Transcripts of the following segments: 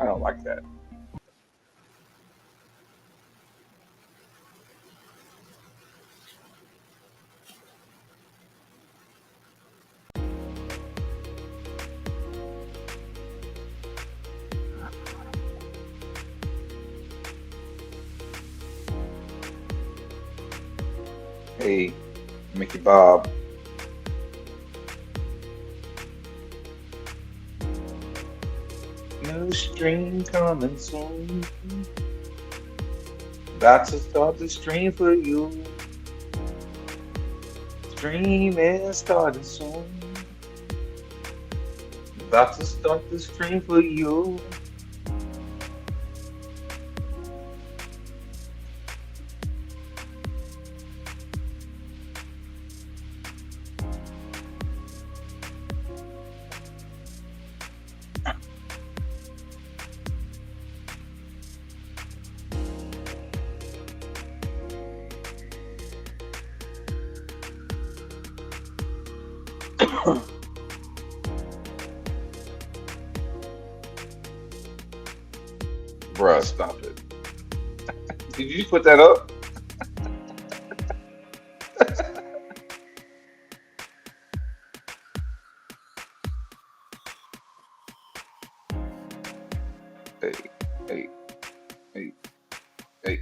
I don't like that. Hey, Mickey Bob. New stream coming soon. About to start the stream for you. Stream is starting soon. About to start the stream for you. Bruh, stop it. Did you put that up? Hey, hey, hey, hey.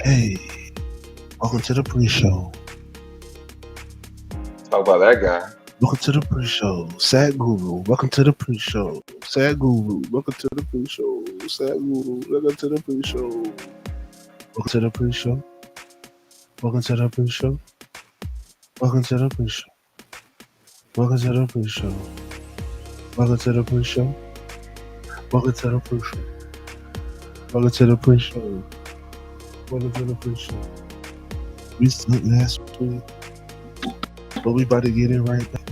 Hey, welcome to the pre-show. Talk about that guy. Welcome to the pre-show. Sad Guru, welcome to the pre-show. Sad Guru, welcome to the pre-show. Sad Guru, welcome to the pre-show. Welcome to the pre-show. Welcome to the pre-show. Welcome to the pre-show. Welcome to the pre-show. Welcome to the pre-show. Welcome to the pre-show. Welcome to the pre-show. Welcome to the pre-show. We sucked last week, but we about to get it right back.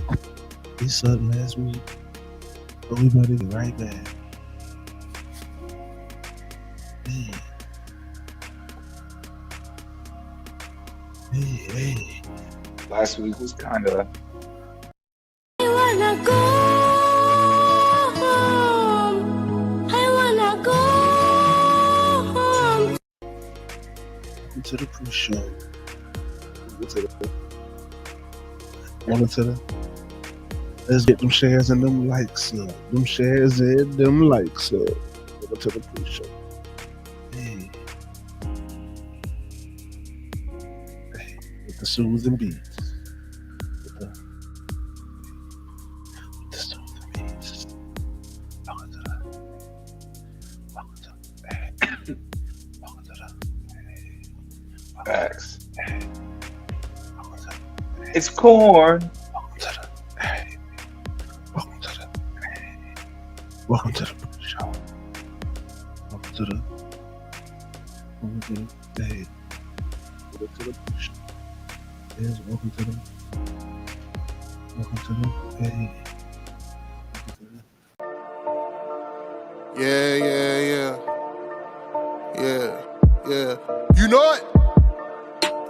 We sucked last week, but we about to get right back. Man. Hey. Last week was kind of. I wanna go home. I wanna go home. Welcome to the pre-show. Welcome to the. Let's get them shares and them likes up. Them shares and them likes up. Welcome to the pre-show. Hey. With the soothing beats. With the soothing beats. Welcome to the. Welcome to the. Welcome to the. Facts. Welcome to the. It's corn. Welcome to the. Hey. Welcome to the. Hey. Welcome to the pre-show. Welcome to the. Welcome to the. Hey. Welcome to the pre-show. Yes, welcome to the. Welcome to the. Hey. Welcome to the. Yeah. You know it?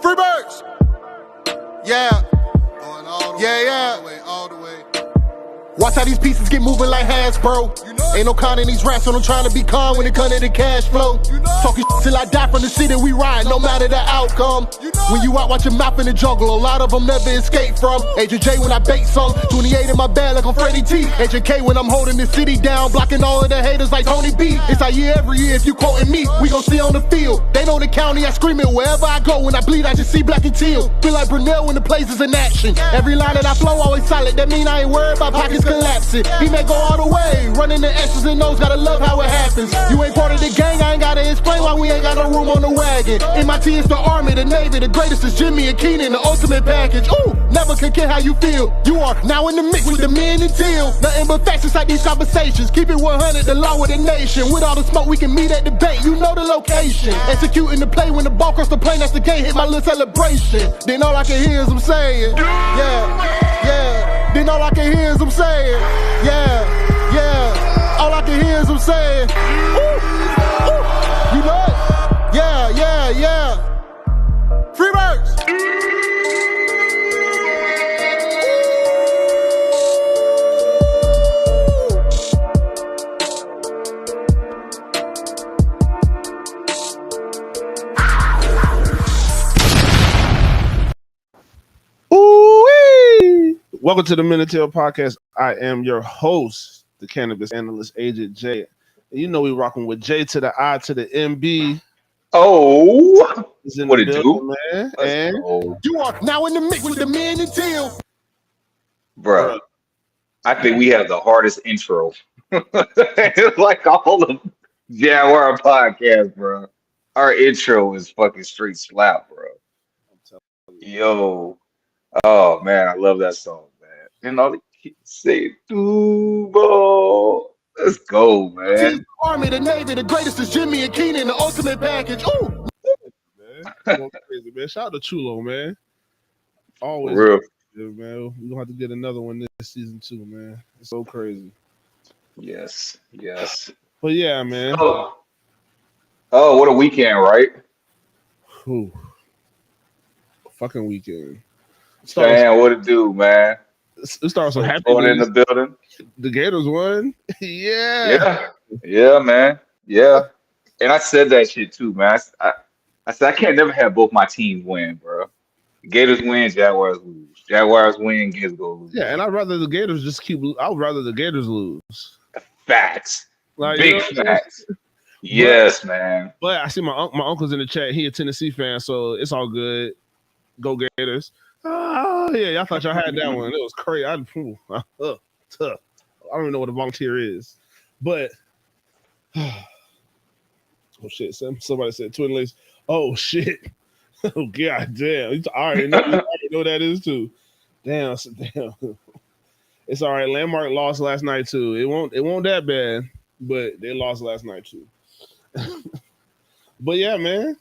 Free birds! Yeah. Going all the way, all the way. Watch how these pieces get moving like Hasbro. You know ain't no con in these raps, so I'm trying to be calm when it comes to the cash flow. You know talking till I die from the city we ride, no matter the outcome. You know when you out, watch your mouth in the jungle, a lot of them never escape from. Agent J when I bait some, 28 in my bag like I'm Freddie T. Agent K when I'm holding the city down, blocking all of the haters like Tony B. It's our year every year, if you quoting me, we gon' see on the field. They know the county, I scream it wherever I go. When I bleed, I just see black and teal. Feel like Brunel when the place is in action. Every line that I flow always solid, that mean I ain't worried about pockets collapsing. He may go all the way, running the X's and O's, gotta love how it happens. You ain't part of the gang, I ain't gotta explain why we ain't got no room on the wagon. MIT is the Army, the Navy, the greatest is Jimmy and Keenan, the ultimate package. Ooh, never can care how you feel. You are now in the mix with the men and Teal. Nothing but facts inside these conversations. Keep it 100, the law of the nation. With all the smoke, we can meet at the debate. You know the location. Executing the play when the ball cross the plane, that's the game. Hit my little celebration. Then all I can hear is them saying, yeah. Then all I can hear is them saying, yeah. all I can hear is them saying, ooh, ooh. You know it? Yeah, yeah, yeah. Free birds. Ooh-wee! Welcome to the Teal podcast. I am your host, the cannabis analyst, Agent J. And you know we rocking with J to the I to the MB. Oh, Is in what the it building, do? man. Let's And go, You are now in the mix with the man and Teal. bruh. I think we have the hardest intro. It's like all of Jaguar podcast, bro. Our intro is fucking straight slap, bro. Yo, oh man, I love that song, man. And all the kids say, Duval. Let's go, Team's man. Army, the Navy, the greatest is Jimmy and Keenan, the ultimate package. Ooh. man, going crazy, man. Shout out to Chulo, man. For Always real. good, man. We're gonna have to get another one this season too, man. It's so crazy. Yes, yes. But yeah, man. Oh, what a weekend, right? Whew. Fucking weekend. Start Damn, what it do, man? with some happy Throwing in news. the building. The Gators won. Yeah. Yeah, yeah, man. Yeah. And I said that shit too, man. I said I can't never have both my teams win, bro. Gators win, Jaguars lose. Jaguars win, Gators go lose. Yeah, and I'd rather the Gators just keep. I would rather the Gators lose. Facts. Like, Big facts. Yes, man. But I see my uncle's in the chat. He a Tennessee fan, so it's all good. Go Gators. Oh yeah, I thought y'all had that one. It was crazy. Tough. I don't even know what a volunteer is, but oh shit! Somebody said Twin Lakes. Oh shit! Oh god damn! I already know what that is too. Damn. It's all right. Landmark lost last night too. It won't that bad, but they lost last night too. But yeah, man,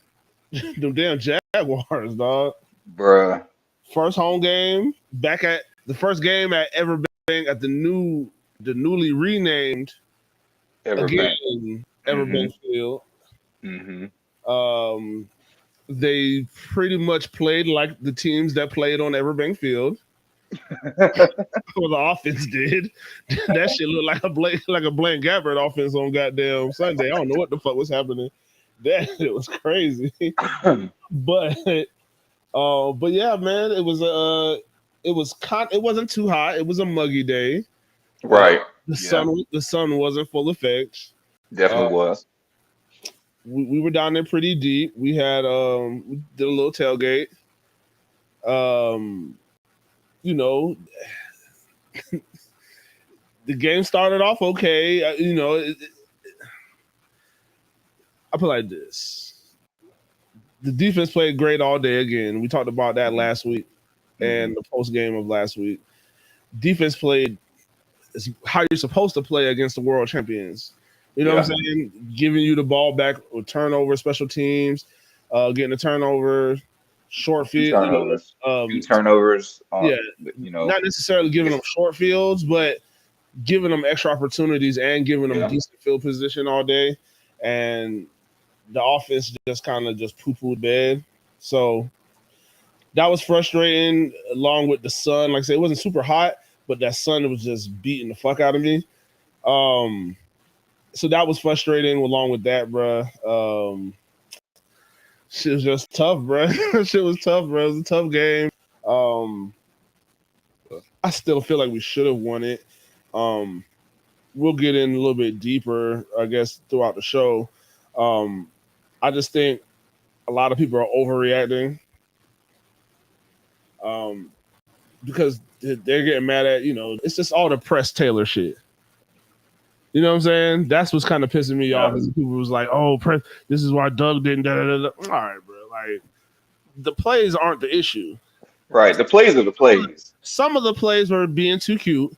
them damn Jaguars, dog. Bruh. First home game back at the first game at Everbank at the newly renamed Everbank. Everbank Field. Mm-hmm. They pretty much played like the teams that played on Everbank Field. Well, the offense did. That shit looked like a Blaine Gabbert offense on goddamn Sunday. I don't know what the fuck was happening. That it was crazy. But yeah, man, it wasn't too hot. It was a muggy day. Right. The sun wasn't full effect. Definitely was. We were down there pretty deep. We had we did a little tailgate. You know, the game started off okay. You know, I put it like this. The defense played great all day again. We talked about that last week and the post game of last week. Defense played how you're supposed to play against the world champions. You know what I'm saying? Giving you the ball back with turnover, special teams, getting a turnover, short field. Few turnovers. Yeah, you know, not necessarily giving them short fields, but giving them extra opportunities and giving them decent field position all day. And the offense just kind of just poo-pooed bad. So that was frustrating, along with the sun. Like I said, it wasn't super hot, but that sun was just beating the fuck out of me. So that was frustrating along with that, bro. Shit was just tough, bro. Shit was tough, bro. It was a tough game. I still feel like we should have won it. We'll get in a little bit deeper, I guess, throughout the show. I just think a lot of people are overreacting because they're getting mad at, you know, it's just all the Press Taylor shit. You know what I'm saying? That's what's kind of pissing me off. Is people was like, "Oh, this is why Doug didn't." Da, da, da, da. All right, bro. Like, the plays aren't the issue. Right. The plays are the plays. Some of the plays were being too cute,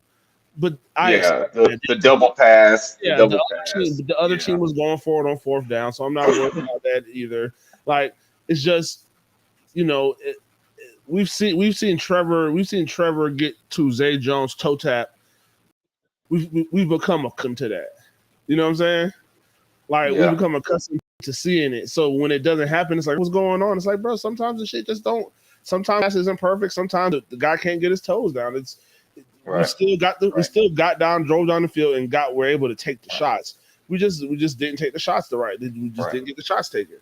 but the double pass. Yeah, the other team was going for it on fourth down, so I'm not worried about that either. Like, it's just, you know, we've seen Trevor get to Zay Jones toe tap. We've become accustomed to that. You know what I'm saying? Like we Yeah. become accustomed to seeing it. So when it doesn't happen, it's like, what's going on? It's like, bro, sometimes the shit just don't. Sometimes it's imperfect. Sometimes the guy can't get his toes down. We Right. still got we Right. still got down, drove down the field, and were able to take the shots. We just didn't take the shots we just Right. didn't get the shots taken.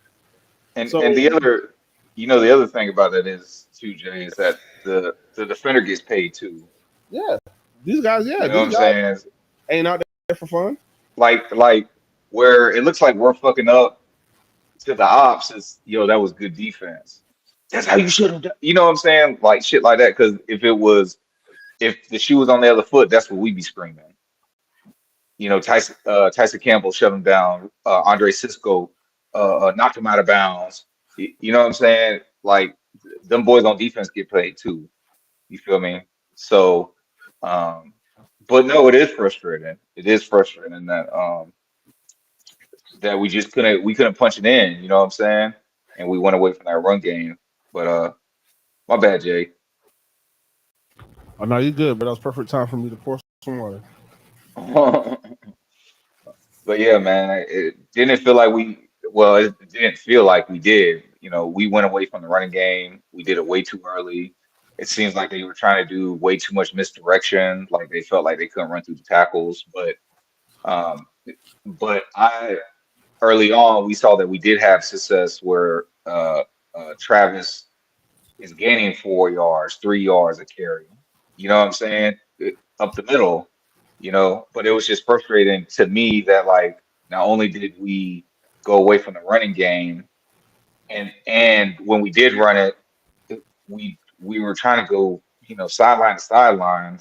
And So the other, the other thing about that is too, Jay, is that the defender gets paid too. yeah, these guys You know what I'm saying? ain't out there for fun. Like where it looks like we're fucking up to the ops is, that was good defense. That's how you should have done. You know what I'm saying? Like shit like that. Because if the shoe was on the other foot, that's what we'd be screaming. Tyson Campbell shut him down. Andre Cisco knocked him out of bounds. You know what I'm saying? Like them boys on defense get paid too. You feel me? So, but no, it is frustrating. It is frustrating that we couldn't punch it in. You know what I'm saying? And we went away from that run game. But my bad, Jay. Oh no, you good, but that was perfect time for me to pour some water. But yeah, man, it didn't feel like it didn't feel like we did. We went away from the running game. We did it way too early. It seems like they were trying to do way too much misdirection. Like they felt like they couldn't run through the tackles. Um, but early on, we saw that we did have success where Travis is gaining 4 yards, 3 yards a carry. You know what I'm saying? Up the middle, but it was just frustrating to me that like not only did we go away from the running game and when we did run it, we were trying to go, sideline to sideline,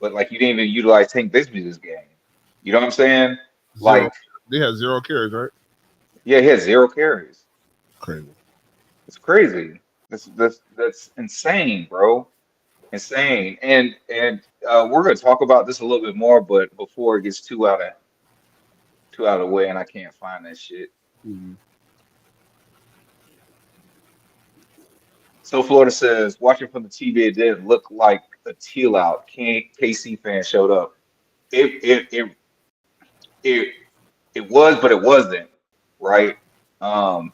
but like you didn't even utilize Tank Bigsby this game. You know what I'm saying? Zero. Like, They had 0 carries, right? yeah, he had 0 carries. Crazy. It's crazy. That's insane, bro. Insane. And we're gonna talk about this a little bit more, but before it gets too out of the way, and I can't find that shit. Mhm. So Florida says, watching from the TV, it did look like a Teal out. KC fan showed up. It it it it it was, but it wasn't, right? Um,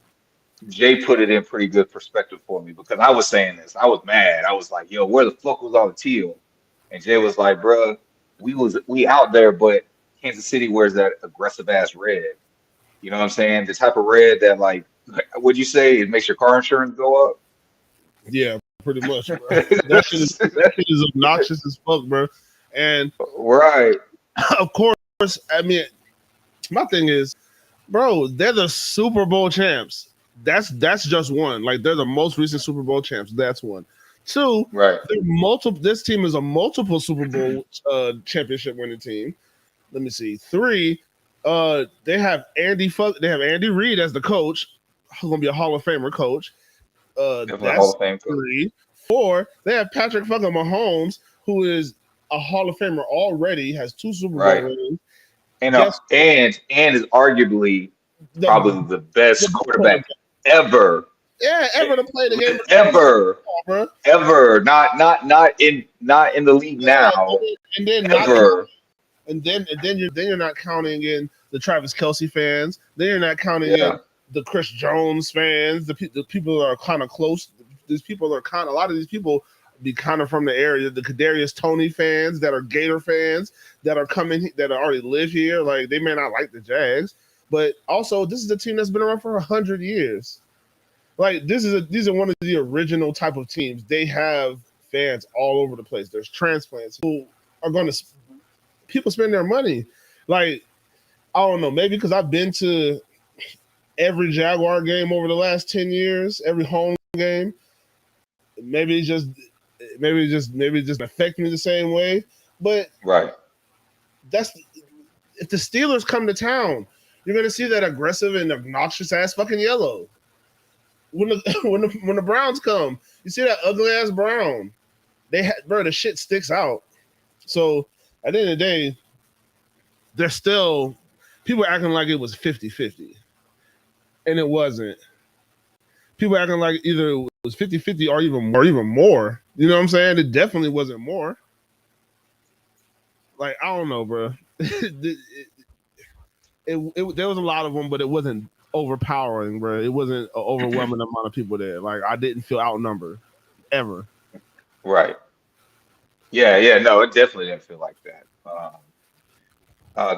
Jay put it in pretty good perspective for me because I was saying this. I was mad. I was like, yo, where the fuck was all the Teal? And Jay was like, bruh, we out there, but Kansas City wears that aggressive ass red. You know what I'm saying? The type of red that like would you say it makes your car insurance go up? Yeah, pretty much, bro. That shit is obnoxious as fuck, bro. And Right. of course, I mean, my thing is, bro, they're the Super Bowl champs. That's just one. Like they're the most recent Super Bowl champs. That's one. Two, Right. they're multiple. This team is a multiple Super Bowl championship winning team. Let me see. Three, they have Andy Reid as the coach. Who's gonna be a Hall of Famer coach. Definitely Hall That's of Fame coach. 3. 4, they have Patrick fucking Mahomes, who is a Hall of Famer already, has 2 Super Bowl Right. rings. And Guess and is arguably probably the best quarterback ever. Yeah, ever to play the game. Ever. Bro. Ever. Not in the league now. And then Ever. you're not counting in the Travis Kelce fans. Then you're not counting in the Chris Jones fans. The people that are kind of close. These people are a lot of these people be kind of from the area. The Kadarius Toney fans that are Gator fans that are coming that already live here. Like they may not like the Jags, but also this is a team that's been around for 100 years. Like these are one of the original type of teams. They have fans all over the place. There's transplants who are going to people spend their money. Like I don't know, maybe because I've been to every Jaguar game over the last 10 years, every home game. Maybe it just affect me the same way. But right. That's if the Steelers come to town, you're gonna see that aggressive and obnoxious ass fucking yellow. When the Browns come, you see that ugly ass brown. The shit sticks out. So at the end of the day, there's still people acting like it was 50-50. And it wasn't. People acting like either it was 50-50 or even more. You know what I'm saying? It definitely wasn't more. Like, I don't know, bro. there was a lot of them, but it wasn't overpowering, bro. It wasn't an overwhelming amount of people there. Like I didn't feel outnumbered ever. Right. Yeah. No, it definitely didn't feel like that.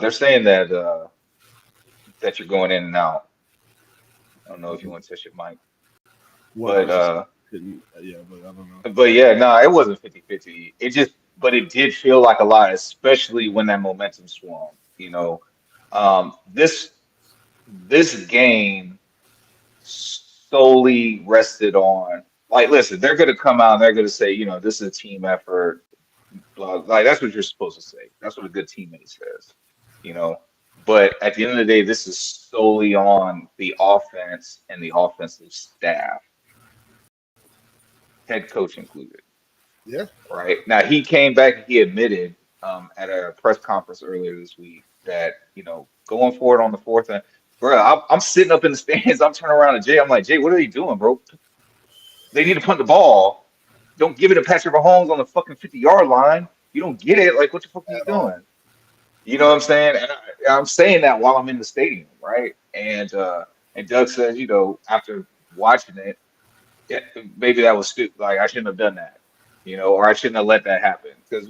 They're saying that you're going in and out. I don't know if you want to touch your mic, One but person couldn't. Yeah, but I don't know. but yeah, no, it wasn't 50-50. It just, but it did feel like a lot, especially when that momentum swung. This game solely rested on, like, listen, they're going to come out and they're going to say, this is a team effort. Like that's what you're supposed to say. That's what a good teammate says. You know, but at the end of the day, this is solely on the offense and the offensive staff, head coach included. Yeah. Right now, he came back and he admitted at a press conference earlier this week that going forward on the fourth and, bro, I'm sitting up in the stands. I'm turning around to Jay. I'm like, Jay, what are they doing, bro? They need to punt the ball. Don't give it to Patrick Mahomes on the fucking 50-yard line. You don't get it. Like, what the fuck are you doing? You know what I'm saying? And I'm saying that while I'm in the stadium, right? And Doug says, after watching it, yeah, maybe that was stupid. Like, I shouldn't have done that, or I shouldn't have let that happen because,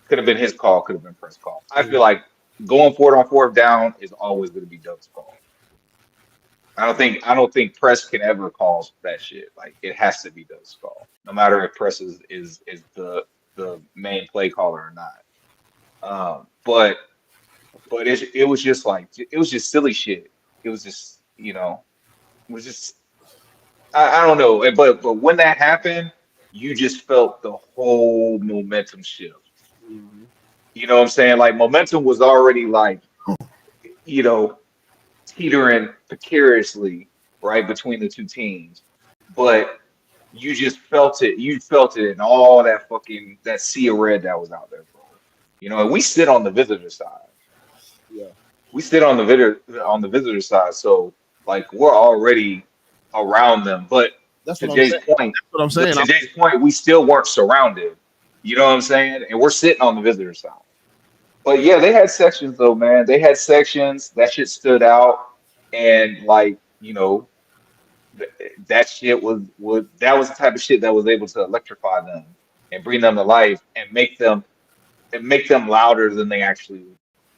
could have been his call, could have been Press call. I feel like going forward on fourth down is always going to be Doug's call. I don't think Press can ever call that shit. Like it has to be Doug's call, no matter if Press is the main play caller or not. But it was just like it was just silly shit. It was just it was just I don't know. But when that happened, you just felt the whole momentum shift. Mm-hmm. You know what I'm saying? Like momentum was already like teetering precariously right between the two teams, but you just felt it. You felt it in all that sea of red that was out there, bro. And we sit on the visitor side. Yeah, We sit on the visitor side, so like we're already around them. But that's to what I'm Jay's saying. point, That's what I'm saying. we still weren't surrounded. You know what I'm saying? And we're sitting on the visitor side. But yeah, they had sections though, man. They had sections that shit stood out, and like that shit was the type of shit that was able to electrify them and bring them to life and make them louder than they actually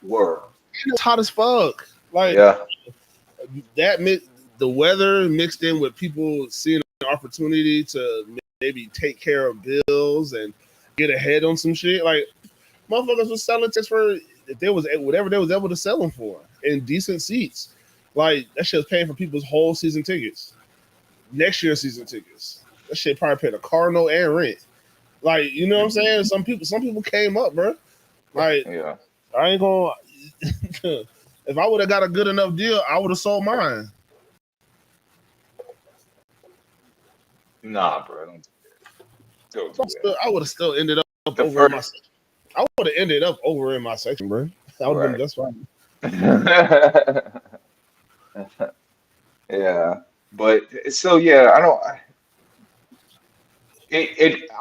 were. It's hot as fuck. Like Yeah, the weather mixed in with people seeing an opportunity to maybe take care of bills and get ahead on some shit. Like motherfuckers was selling tickets for if there was whatever they was able to sell them for in decent seats. Like that shit was paying for people's whole season tickets, next year's season tickets. That shit probably paid a car note and rent. Like you know what I'm saying? Some people came up, bro. Like yeah. I ain't gonna. If I would have got a good enough deal, I would have sold mine. Nah, bro, don't do that. I would have still ended up The over in first, I would have ended up over in my section, bro. I would have been just fine. Yeah, but so yeah, I don't.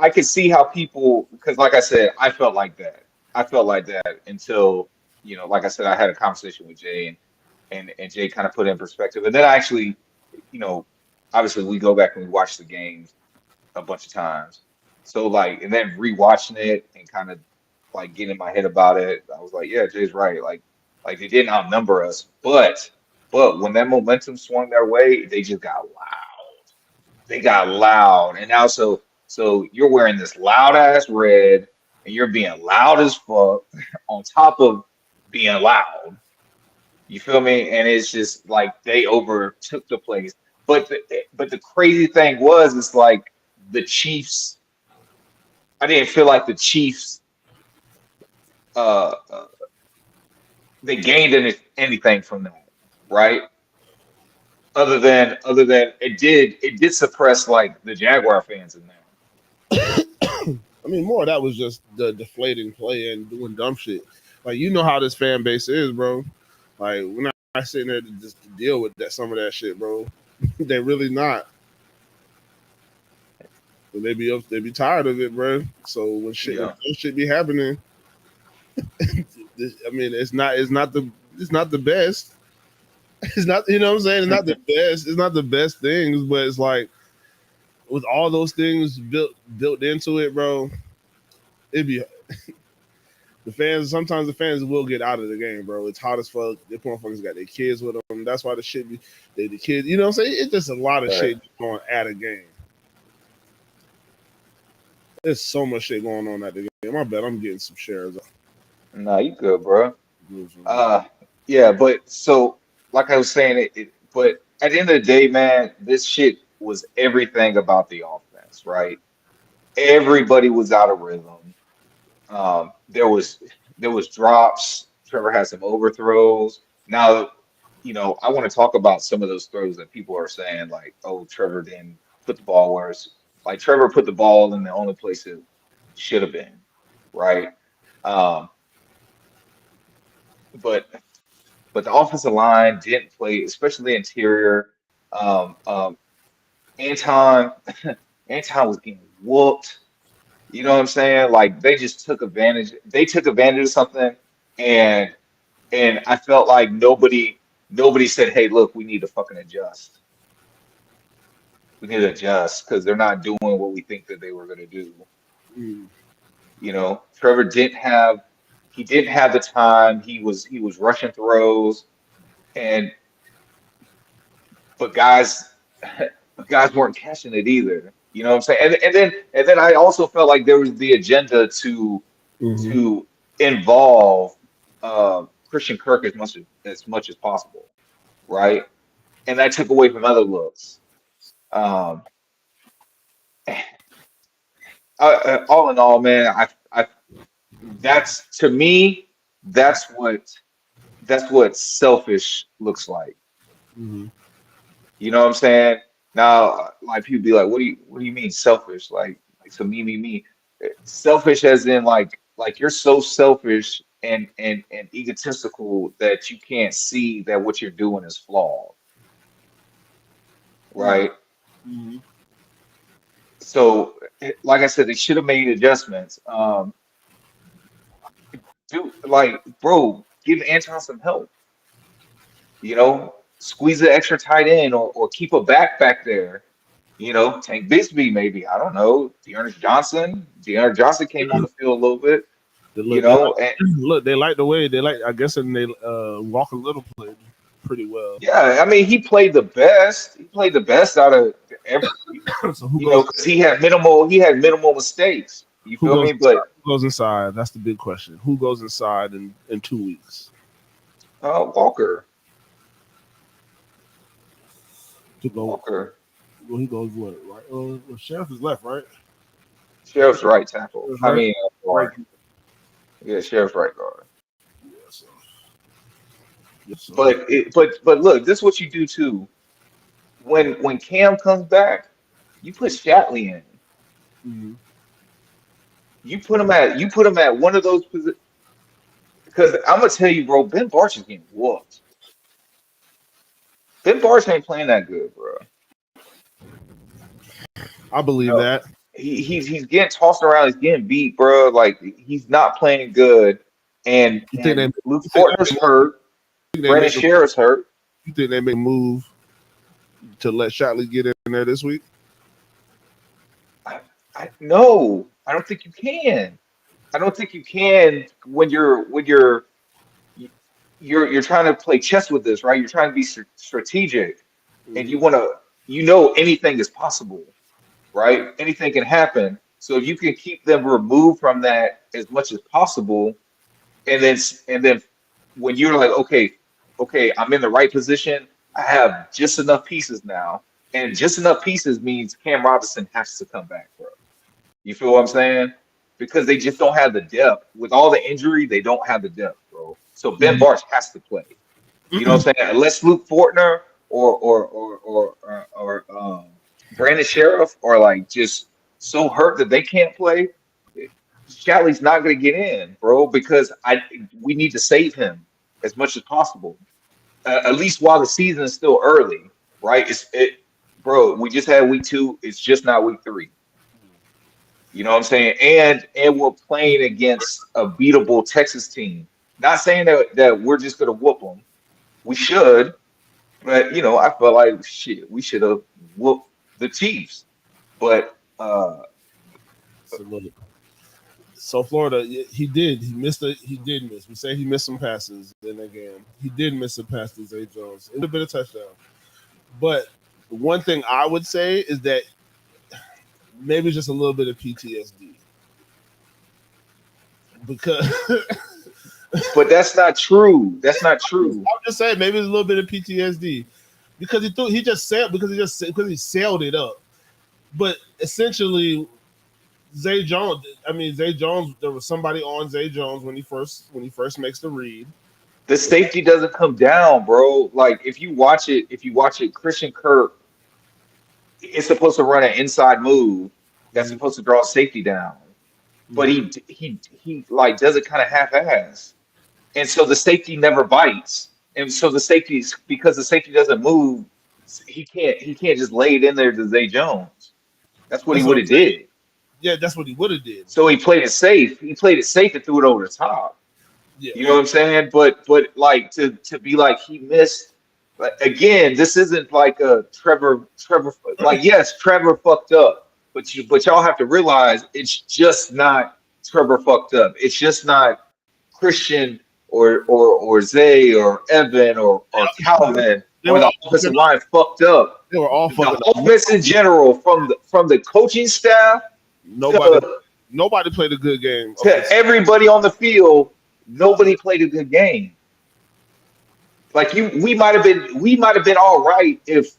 I could see how people, because like I said, I felt like that. I felt like that until like I said, I had a conversation with Jay and Jay kind of put it in perspective, and then I actually, you know, obviously we go back and we watch the games a bunch of times. So like, and then rewatching it and kind of like getting in my head about it, I was like, yeah, Jay's right. Like they didn't outnumber us, but when that momentum swung their way, they just got loud. They got loud, and now so you're wearing this loud ass red, and you're being loud as fuck on top of being loud. You feel me? And it's just like they overtook the place. But the crazy thing was, it's like the Chiefs. I didn't feel like the Chiefs. Uh, uh, they gained anything from that, right? Other than it did suppress like the Jaguar fans in there. I mean, more of that was just the deflating play and doing dumb shit. Like you know how this fan base is, bro. Like we're not sitting there to just deal with some of that shit, bro. They really not. They be tired of it, bro. So when Yeah. shit be happening, I mean, it's not it's not the best. It's not, you know what I'm saying? It's not the best. It's not the best things, but it's like with all those things built into it, bro. It'd be the fans. Sometimes the fans will get out of the game, bro. It's hot as fuck. The motherfuckers got their kids with them. That's why the shit be the kids. You know what I'm saying? It's just a lot of shit going at a game. There's so much shit going on at the game. I bet I'm getting some shares. Nah, you good, bro. Yeah, but so like I was saying, but at the end of the day, man, this shit was everything about the offense, right? Everybody was out of rhythm. There was drops. Trevor had some overthrows. Now, I want to talk about some of those throws that people are saying, like, oh, Trevor didn't put the ball where it's like Trevor put the ball in the only place it should have been, right? Um, but the offensive line didn't play, especially the interior. Um, Anton Anton was getting whooped. You know what I'm saying? Like they just took advantage. They took advantage of something, and I felt like nobody said, "Hey, look, we need to fucking adjust. We need to adjust because they're not doing what we think that they were going to do." Mm. Trevor didn't have the time. He was rushing throws, and but guys weren't catching it either. You know what I'm saying? And then I also felt like there was the agenda to Mm-hmm. to involve Christian Kirk as much as possible, right? And that took away from other looks. Um, all in all, man, I that's to me that's what selfish looks like. Mm-hmm. You know what I'm saying? Now, like people be like, "What do you mean selfish? Like so me. Selfish as in like you're so selfish and egotistical that you can't see that what you're doing is flawed, right?" Mm-hmm. So, like I said, they should have made adjustments. Bro, give Anton some help. Squeeze the extra tight end or keep a back there. Tank Bigsby maybe. I don't know. Dearness Johnson. Dearness Johnson came on the field a little bit. They You look, they like, know, and look, they like the way they like. I guess, and they walk a little played pretty well. yeah, I mean, he played the best. He played the best out of every. So who goes? Because he had minimal mistakes. You Who feel goes? me? But Who goes inside? That's the big question. Who goes inside in 2 weeks? Walker, To go? Walker, Well, he goes what? Right? Well, Sheriff is left, right? Sheriff's right tackle. I Right. mean, Right. yeah, Sheriff's right guard. Yeah. So. Yes. So. But look, this is what you do too. When Cam comes back, you put Shatley in. Mm-hmm. You put him at one of those positions because I'm gonna tell you, bro. Ben Barch is getting whooped. Ben Barch ain't playing that good, bro. I believe No, that. he's getting tossed around. He's getting beat, bro. Like he's not playing good. And You think they? Luke You think Fortner's hurt. they Brandon make a? Scherer's hurt. You think they make a move to let Shatley get in there this week? No, I don't think you can. I don't think you can when you're trying to play chess with this, right? You're trying to be strategic, and Mm-hmm. anything is possible, right? Anything can happen. So if you can keep them removed from that as much as possible, and then when you're like, okay, I'm in the right position. I have just enough pieces now, and just enough pieces means Cam Robinson has to come back, bro. You feel what I'm saying? Because they just don't have the depth. With all the injury, they don't have the depth, bro. So Ben Barch has to play. You know what I'm saying? Unless Luke Fortner or Brandon Sheriff are like just so hurt that they can't play, Shatley's not going to get in, bro. Because we need to save him as much as possible, at least while the season is still early, right? Bro. We just had week 2. It's just not week 3. You know what I'm saying? And we're playing against a beatable Texas team. Not saying that we're just gonna whoop them. We should, but I feel like shit. We should have whooped the Chiefs. But So look, so Florida, he did. He missed. He did miss. We say he missed some passes. Then again, he did miss a pass to Zay Jones. It would have been a touchdown. But one thing I would say is that maybe just a little bit of PTSD because. but that's not true. That's not true. I'm just saying maybe it's a little bit of PTSD because he sailed it up. But essentially, Zay Jones. There was somebody on Zay Jones when he first makes the read. The safety doesn't come down, bro. Like if you watch it, Christian Kirk is supposed to run an inside move that's supposed to draw safety down, but he like does it kind of half-ass, and so the safety never bites, and so because the safety doesn't move, he can't just lay it in there to Zay Jones. That's what he would have did. Yeah, that's what he would have did. So he played it safe. He played it safe and threw it over the top. Yeah. You know what I'm saying? But like to be like he missed. Like, again, this isn't like a Trevor. Like yes, Trevor fucked up, but y'all have to realize it's just not Trevor fucked up. It's just not Christian or Zay or Evan or Calvin or the offensive line fucked up. They were all fucked up. The offense in general, from the coaching staff, nobody played a good game. To everybody on the field, nobody played a good game. Like we might have been all right if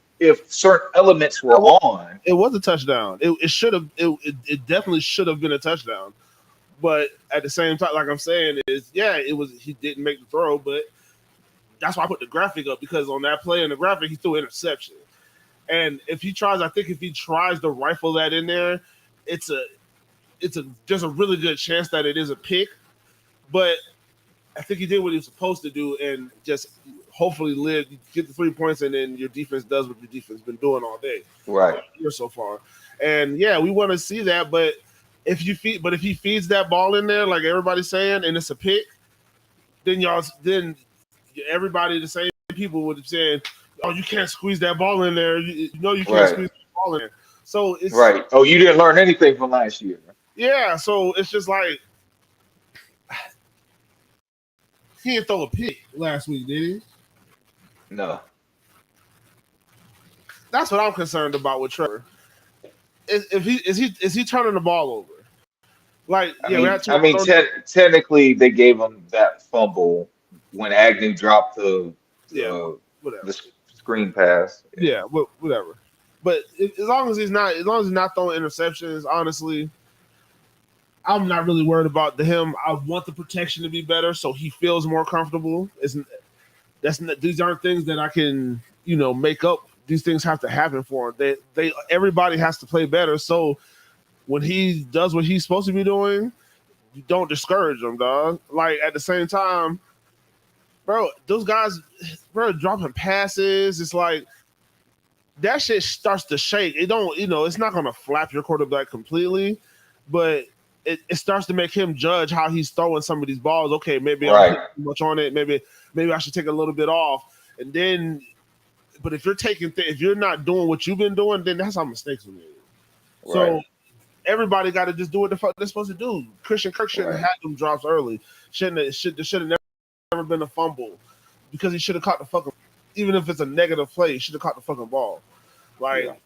certain elements were on. It was a touchdown. It should have. It definitely should have been a touchdown. But at the same time, like I'm saying, it was. He didn't make the throw, but that's why I put the graphic up, because on that play in the graphic he threw an interception. And if he tries to rifle that in there, it's there's a really good chance that it is a pick. But I think he did what he was supposed to do and just hopefully get the 3 points, and then your defense does what your defense has been doing all day. Right. Here so far. And yeah, we want to see that, but if he feeds that ball in there, like everybody's saying, and it's a pick, then everybody, the same people would have said, "Oh, you can't squeeze that ball in there. You can't squeeze that ball in there." So it's right. Oh, you didn't learn anything from last year. Yeah, so it's just like he didn't throw a pick last week, did he? No. That's what I'm concerned about with Trevor. Is he turning the ball over? Like, technically they gave him that fumble when Agnew dropped the screen pass. Yeah, whatever. But as long as he's not throwing interceptions, honestly, I'm not really worried about him. I want the protection to be better so he feels more comfortable. These aren't things that I can, make up. These things have to happen for him. Everybody has to play better. So when he does what he's supposed to be doing, you don't discourage him, dog. Like at the same time, bro, those guys, dropping passes. It's like that shit starts to shake. It don't, it's not gonna flap your quarterback completely, but it starts to make him judge how he's throwing some of these balls. Okay, maybe I'm putting too much on it. Maybe I should take a little bit off. And then, but if you're not doing what you've been doing, then that's how mistakes are made. Right. So everybody got to just do what the fuck they're supposed to do. Christian Kirk shouldn't have had them drops early. There should have never been a fumble, because he should have caught the fucking, even if it's a negative play, he should have caught the fucking ball. Like,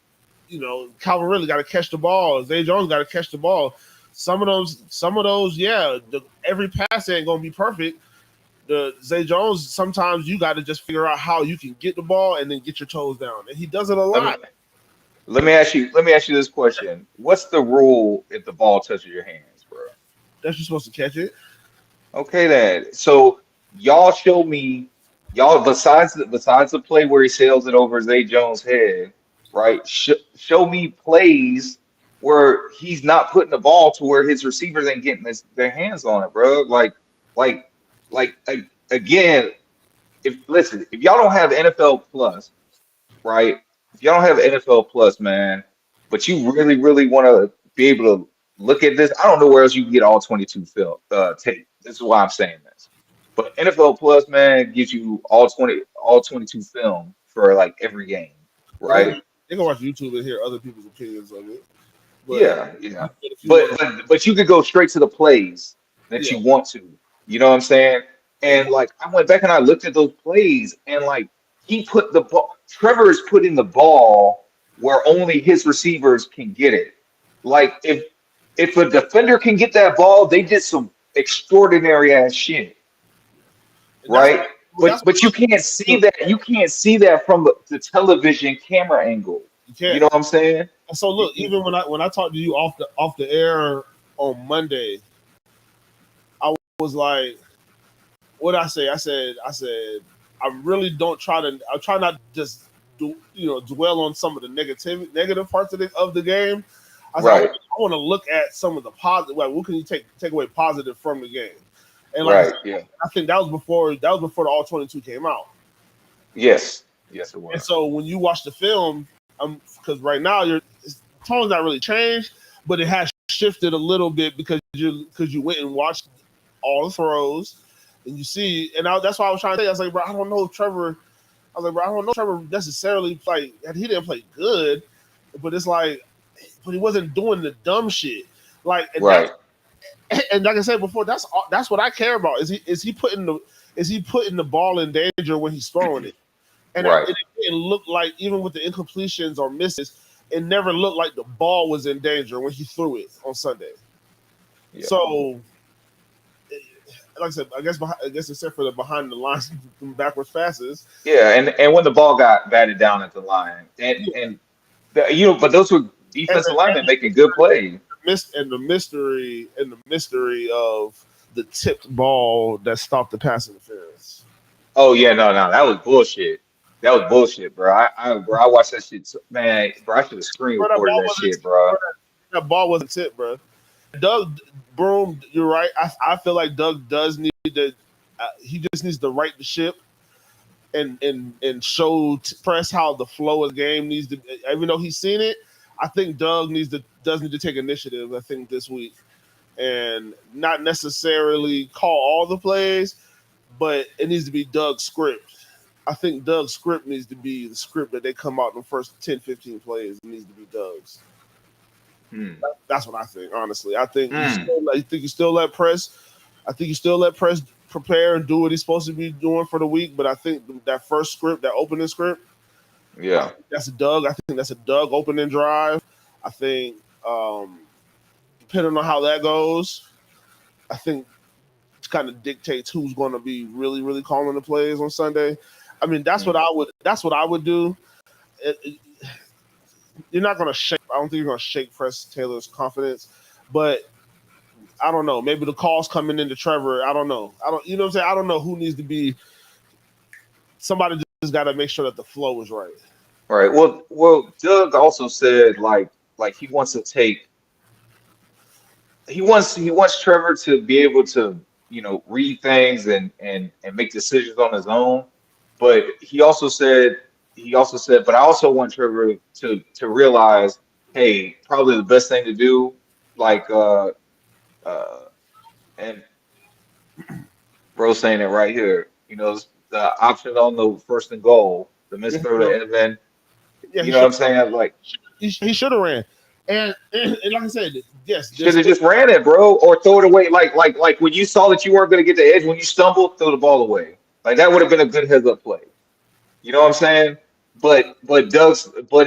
Calvin really got to catch the ball. Zay Jones got to catch the ball. Some of those, yeah. Every pass ain't gonna be perfect. The Zay Jones, sometimes you got to just figure out how you can get the ball and then get your toes down, and he does it a lot. Let me ask you this question: what's the rule if the ball touches your hands, bro? That you're supposed to catch it. Okay, then. So y'all show me, besides the play where he sails it over Zay Jones' head, right? Show me plays where he's not putting the ball to where his receivers ain't getting their hands on it, bro. Like again, if y'all don't have NFL Plus, right? If y'all don't have NFL Plus, man, but you really, really want to be able to look at this, I don't know where else you can get all 22 film tape. This is why I'm saying this. But NFL Plus, man, gives you all 22 film for like every game, Well, right? they can watch YouTube and hear other people's opinions of it. But Yeah, yeah. if you But want to, but you could go straight to the plays that yeah, you want to. You know what I'm saying? And exactly. like I went back and I looked at those plays and like he put the ball Trevor is putting the ball where only his receivers can get it. Like if a defender can get that ball, they did some extraordinary ass shit, And that's right? well, that's But you can't see what that. You can't see that from the television camera angle. you You can't. know what I'm saying? And so look, even when I talked to you off the air on Monday, I was like, what did I say? I said I really don't try to. I try not to just dwell on some of the negative parts of the game. I said Right, I want to look at some of the positive. Like, what can you take away positive from the game? And like I right, said, yeah. I think that was before the All 22 came out. Yes. Yes, it And was. so when you watch the film, because right now your tone's not really changed, but it has shifted a little bit because you went and watched all the throws, and you see, and that's why I was trying to say, I was like, bro, I don't know if Trevor. I was like, bro, I don't know if Trevor necessarily like he didn't play good, but it's like, but he wasn't doing the dumb shit. Like, and that's Right, and like I said before, that's what I care about. Is he putting the ball in danger when he's throwing it? And right. it didn't look like, even with the incompletions or misses, it never looked like the ball was in danger when he threw it on Sunday. Yeah. So, like I said, I guess except for the behind the lines backwards passes, Yeah, and when the ball got batted down at the line, yeah. but those were And defensive the, linemen making good plays. mystery of the tipped ball that stopped the pass interference. Oh yeah, no, that was bullshit. That was bullshit, bro. Bro, I watched that shit. Man, bro, I should have screen Bro, that recorded ball that wasn't shit, tipped, bro. bro. That ball wasn't tipped, bro. Doug Broom, you're right. I feel like Doug does need to. He just needs to right the ship and show press how the flow of the game needs to. Even though he's seen it, I think Doug does need to take initiative. I think this week and not necessarily call all the plays, but it needs to be Doug's script. I think Doug's script needs to be the script that they come out in the first 10, 15 plays. It needs to be Doug's. Hmm. That's what I think. Honestly, I think Hmm. you still let press. I think you still let press prepare and do what he's supposed to be doing for the week. But I think that first script, that opening script, Yeah. that's a Doug. I think that's a Doug opening drive. I think depending on how that goes, I think it kind of dictates who's going to be really, really calling the plays on Sunday. I mean, that's what Hmm. I would. That's what I would do. You're not going to shake. I don't think you're going to shake Press Taylor's confidence, but I don't know. Maybe the calls coming into Trevor. I don't know. I don't. You know what I'm saying? I don't know who needs to be. Somebody just got to make sure that the flow is right. Right. Well, Doug also said like he wants Trevor to be able to read things and make decisions on his own. But he also said, but I also want Trevor to realize, hey, probably the best thing to do, like uh and bro saying it right here, the option on the first and goal, the missed throw to Edmund, Yeah, you he know what should. I'm saying? Like He should have ran. And like I said, yes, should there's have still just ran it, bro, or throw it away. Like when you saw that you weren't going to get the edge, when you stumbled, throw the ball away. Like that would have been a good heads up play. You know what I'm saying? But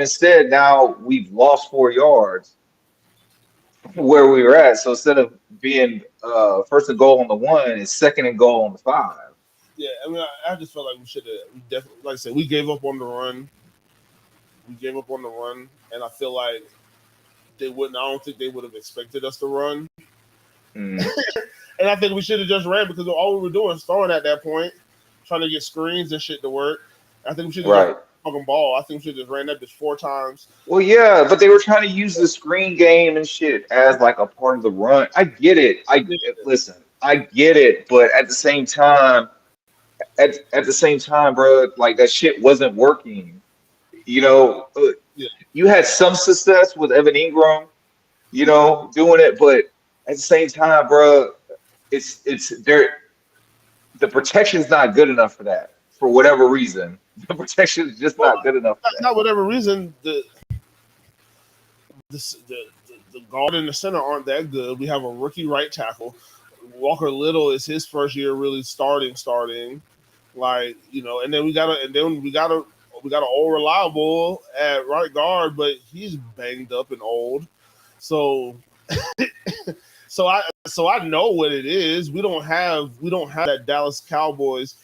instead now we've lost 4 yards where we were at. So instead of being first and goal on the 1, it's second and goal on the 5. yeah. I mean, I just felt like we should have. We definitely, like I said, we gave up on the run. We gave up on the run, and I feel like they wouldn't. I don't think they would have expected us to run. Mm, And I think we should have just ran because all we were doing was throwing at that point, trying to get screens and shit to work. I think we should have just right. fucking ball. I think we should have just ran that bitch 4 times. Well, yeah, but they were trying to use the screen game and shit as like a part of the run. I get it. Listen, I get it, but at the same time, bro, like that shit wasn't working. You know, Yeah, you had some success with Evan Ingram, doing it, but at the same time, bro, it's the protection's not good enough for that for whatever reason. The protection is just Well, not good enough for not whatever reason the guard and the center aren't that good. We have a rookie right tackle. Walker Little is his first year really starting. Like, you know, and then we got an old reliable at right guard, but he's banged up and old. So so I know what it is. We don't have that Dallas Cowboys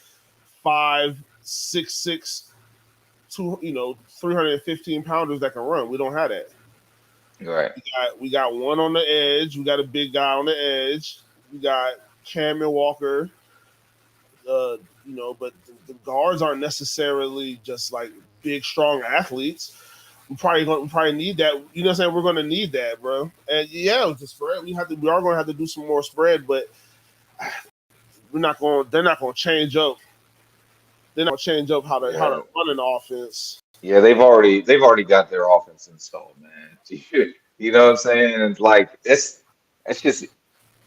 5'6", 315 pounders that can run. We don't have that. Right. We got one on the edge. We got a big guy on the edge. We got Cam and Walker. But the guards aren't necessarily just like big, strong athletes. We probably need that. You know what I'm saying? We're going to need that, bro. And yeah, with the spread, we are going to have to do some more spread, but they're not going to change up. They're not going to change up how to run an offense. Yeah, they've already got their offense installed, man. You know what I'm saying? It's like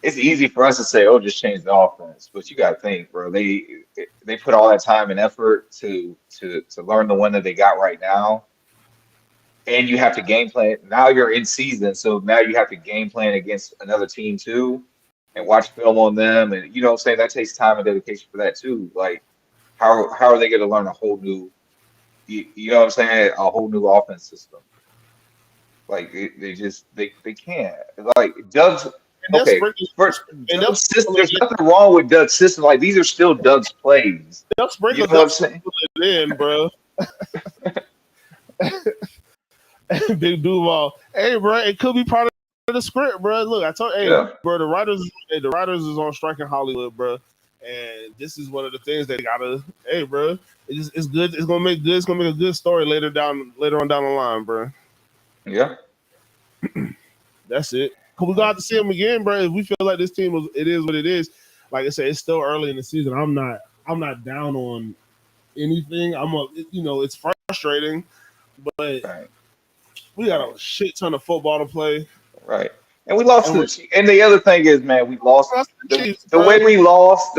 it's easy for us to say, oh, just change the offense, but you got to think, bro. They put all that time and effort to learn the one that they got right now, and you have to game plan. Now you're in season, so now you have to game plan against another team too, and watch film on them, and you know what I'm saying, that takes time and dedication for that too. Like, how are they going to learn a whole new, you know what I'm saying, a whole new offense system? Like they can't. Like Doug's. Okay, Doug's system, there's nothing wrong with Doug's system. Like, these are still Doug's plays. Doug you know what I'm saying? In, bro. Big Duval. Hey, bro, it could be part of the script, bro. Look, I told bro, the writers is on strike in Hollywood, bro. And this is one of the things they gotta. Hey, bro, it's good. It's gonna make good. It's gonna make a good story later on down the line, bro. Yeah, that's it. Cause we got to see them again, bro. If we feel like this team it is what it is. Like I said, it's still early in the season. I'm not down on anything. It's frustrating, but we got a shit ton of football to play. Right. And we lost to the Chiefs. And the other thing is, man, we lost the way we lost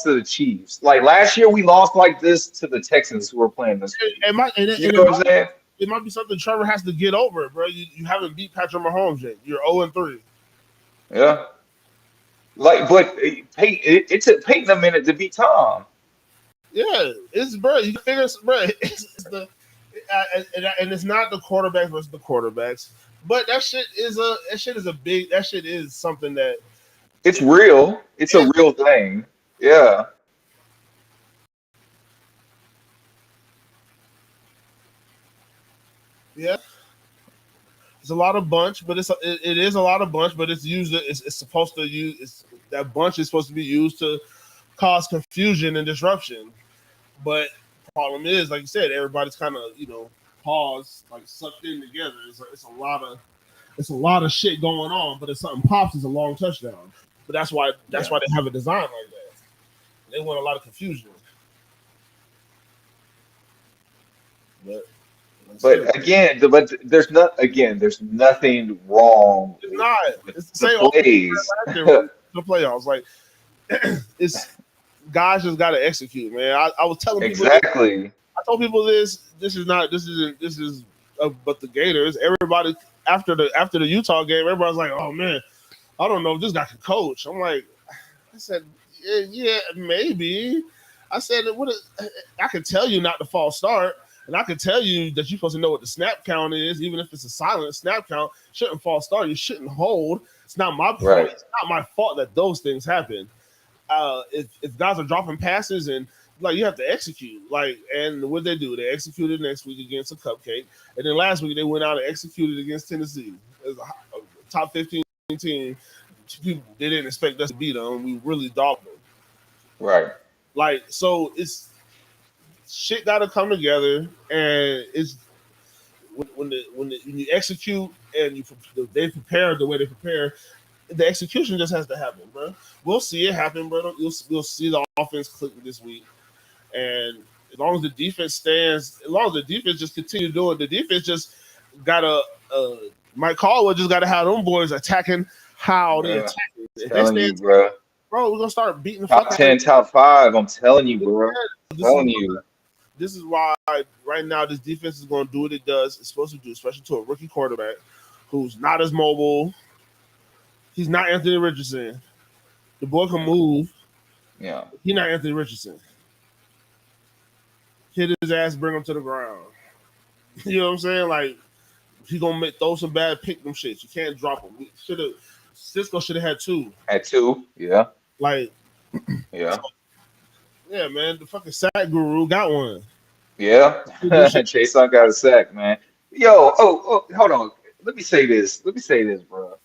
to the Chiefs. Like last year, we lost like this to the Texans who were playing this. You know what I'm saying? It might be something Trevor has to get over, bro. You haven't beat Patrick Mahomes yet. You're 0-3. Yeah. Like, but it took Peyton a minute to beat Tom. Yeah, bro. You figure, bro. And it's not the quarterback versus the quarterbacks, but that shit is something that it's real. It's a real thing. Yeah. Yeah, it's a lot of bunch, but it is a lot of bunch, but it's used. It's supposed to use. That bunch is supposed to be used to cause confusion and disruption. But the problem is, like you said, everybody's kind of paused, like sucked in together. It's a lot of shit going on. But if something pops, it's a long touchdown. But that's why they have a design like that. They want a lot of confusion. But again, there's nothing wrong. It's not. It's the same plays. The playoffs, like it's guys just got to execute, man. I was telling people exactly. I told people this is but the Gators. Everybody after the Utah game, everybody's like, oh man, I don't know if this guy can coach. I said, yeah, maybe. I said, I can tell you not to false start. And I can tell you that you're supposed to know what the snap count is, even if it's a silent snap count. Shouldn't false start. You shouldn't hold. It's not my point. Right. It's not my fault that those things happen. If guys are dropping passes and you have to execute. And what they do? They executed next week against a cupcake, and then last week they went out and executed against Tennessee. It was a top 15 team. They didn't expect us to beat them. We really dogged them. Right. So it's. Shit got to come together, and it's when you execute and they prepare the way they prepare, the execution just has to happen, bro. We'll see it happen, bro. You'll see the offense click this week, and as long as the defense just continue doing, the defense just gotta Mike Caldwell just gotta have them boys attacking how they attack. If they stand, bro. bro. We're gonna start beating the Top fuck out 10, of top 5. I'm telling you, bro. This is why right now this defense is going to do what it does. It's supposed to do, especially to a rookie quarterback who's not as mobile. He's not Anthony Richardson. The boy can move. Yeah. He's not Anthony Richardson. Hit his ass, bring him to the ground. You know what I'm saying? Like, he gonna throw some bad pick them shits. You can't drop him. Cisco should have had 2. At 2, yeah. Like, yeah. Yeah, man. The fucking sack guru got one. Yeah. Chase on got a sack, man. Yo, hold on. Let me say this, bro.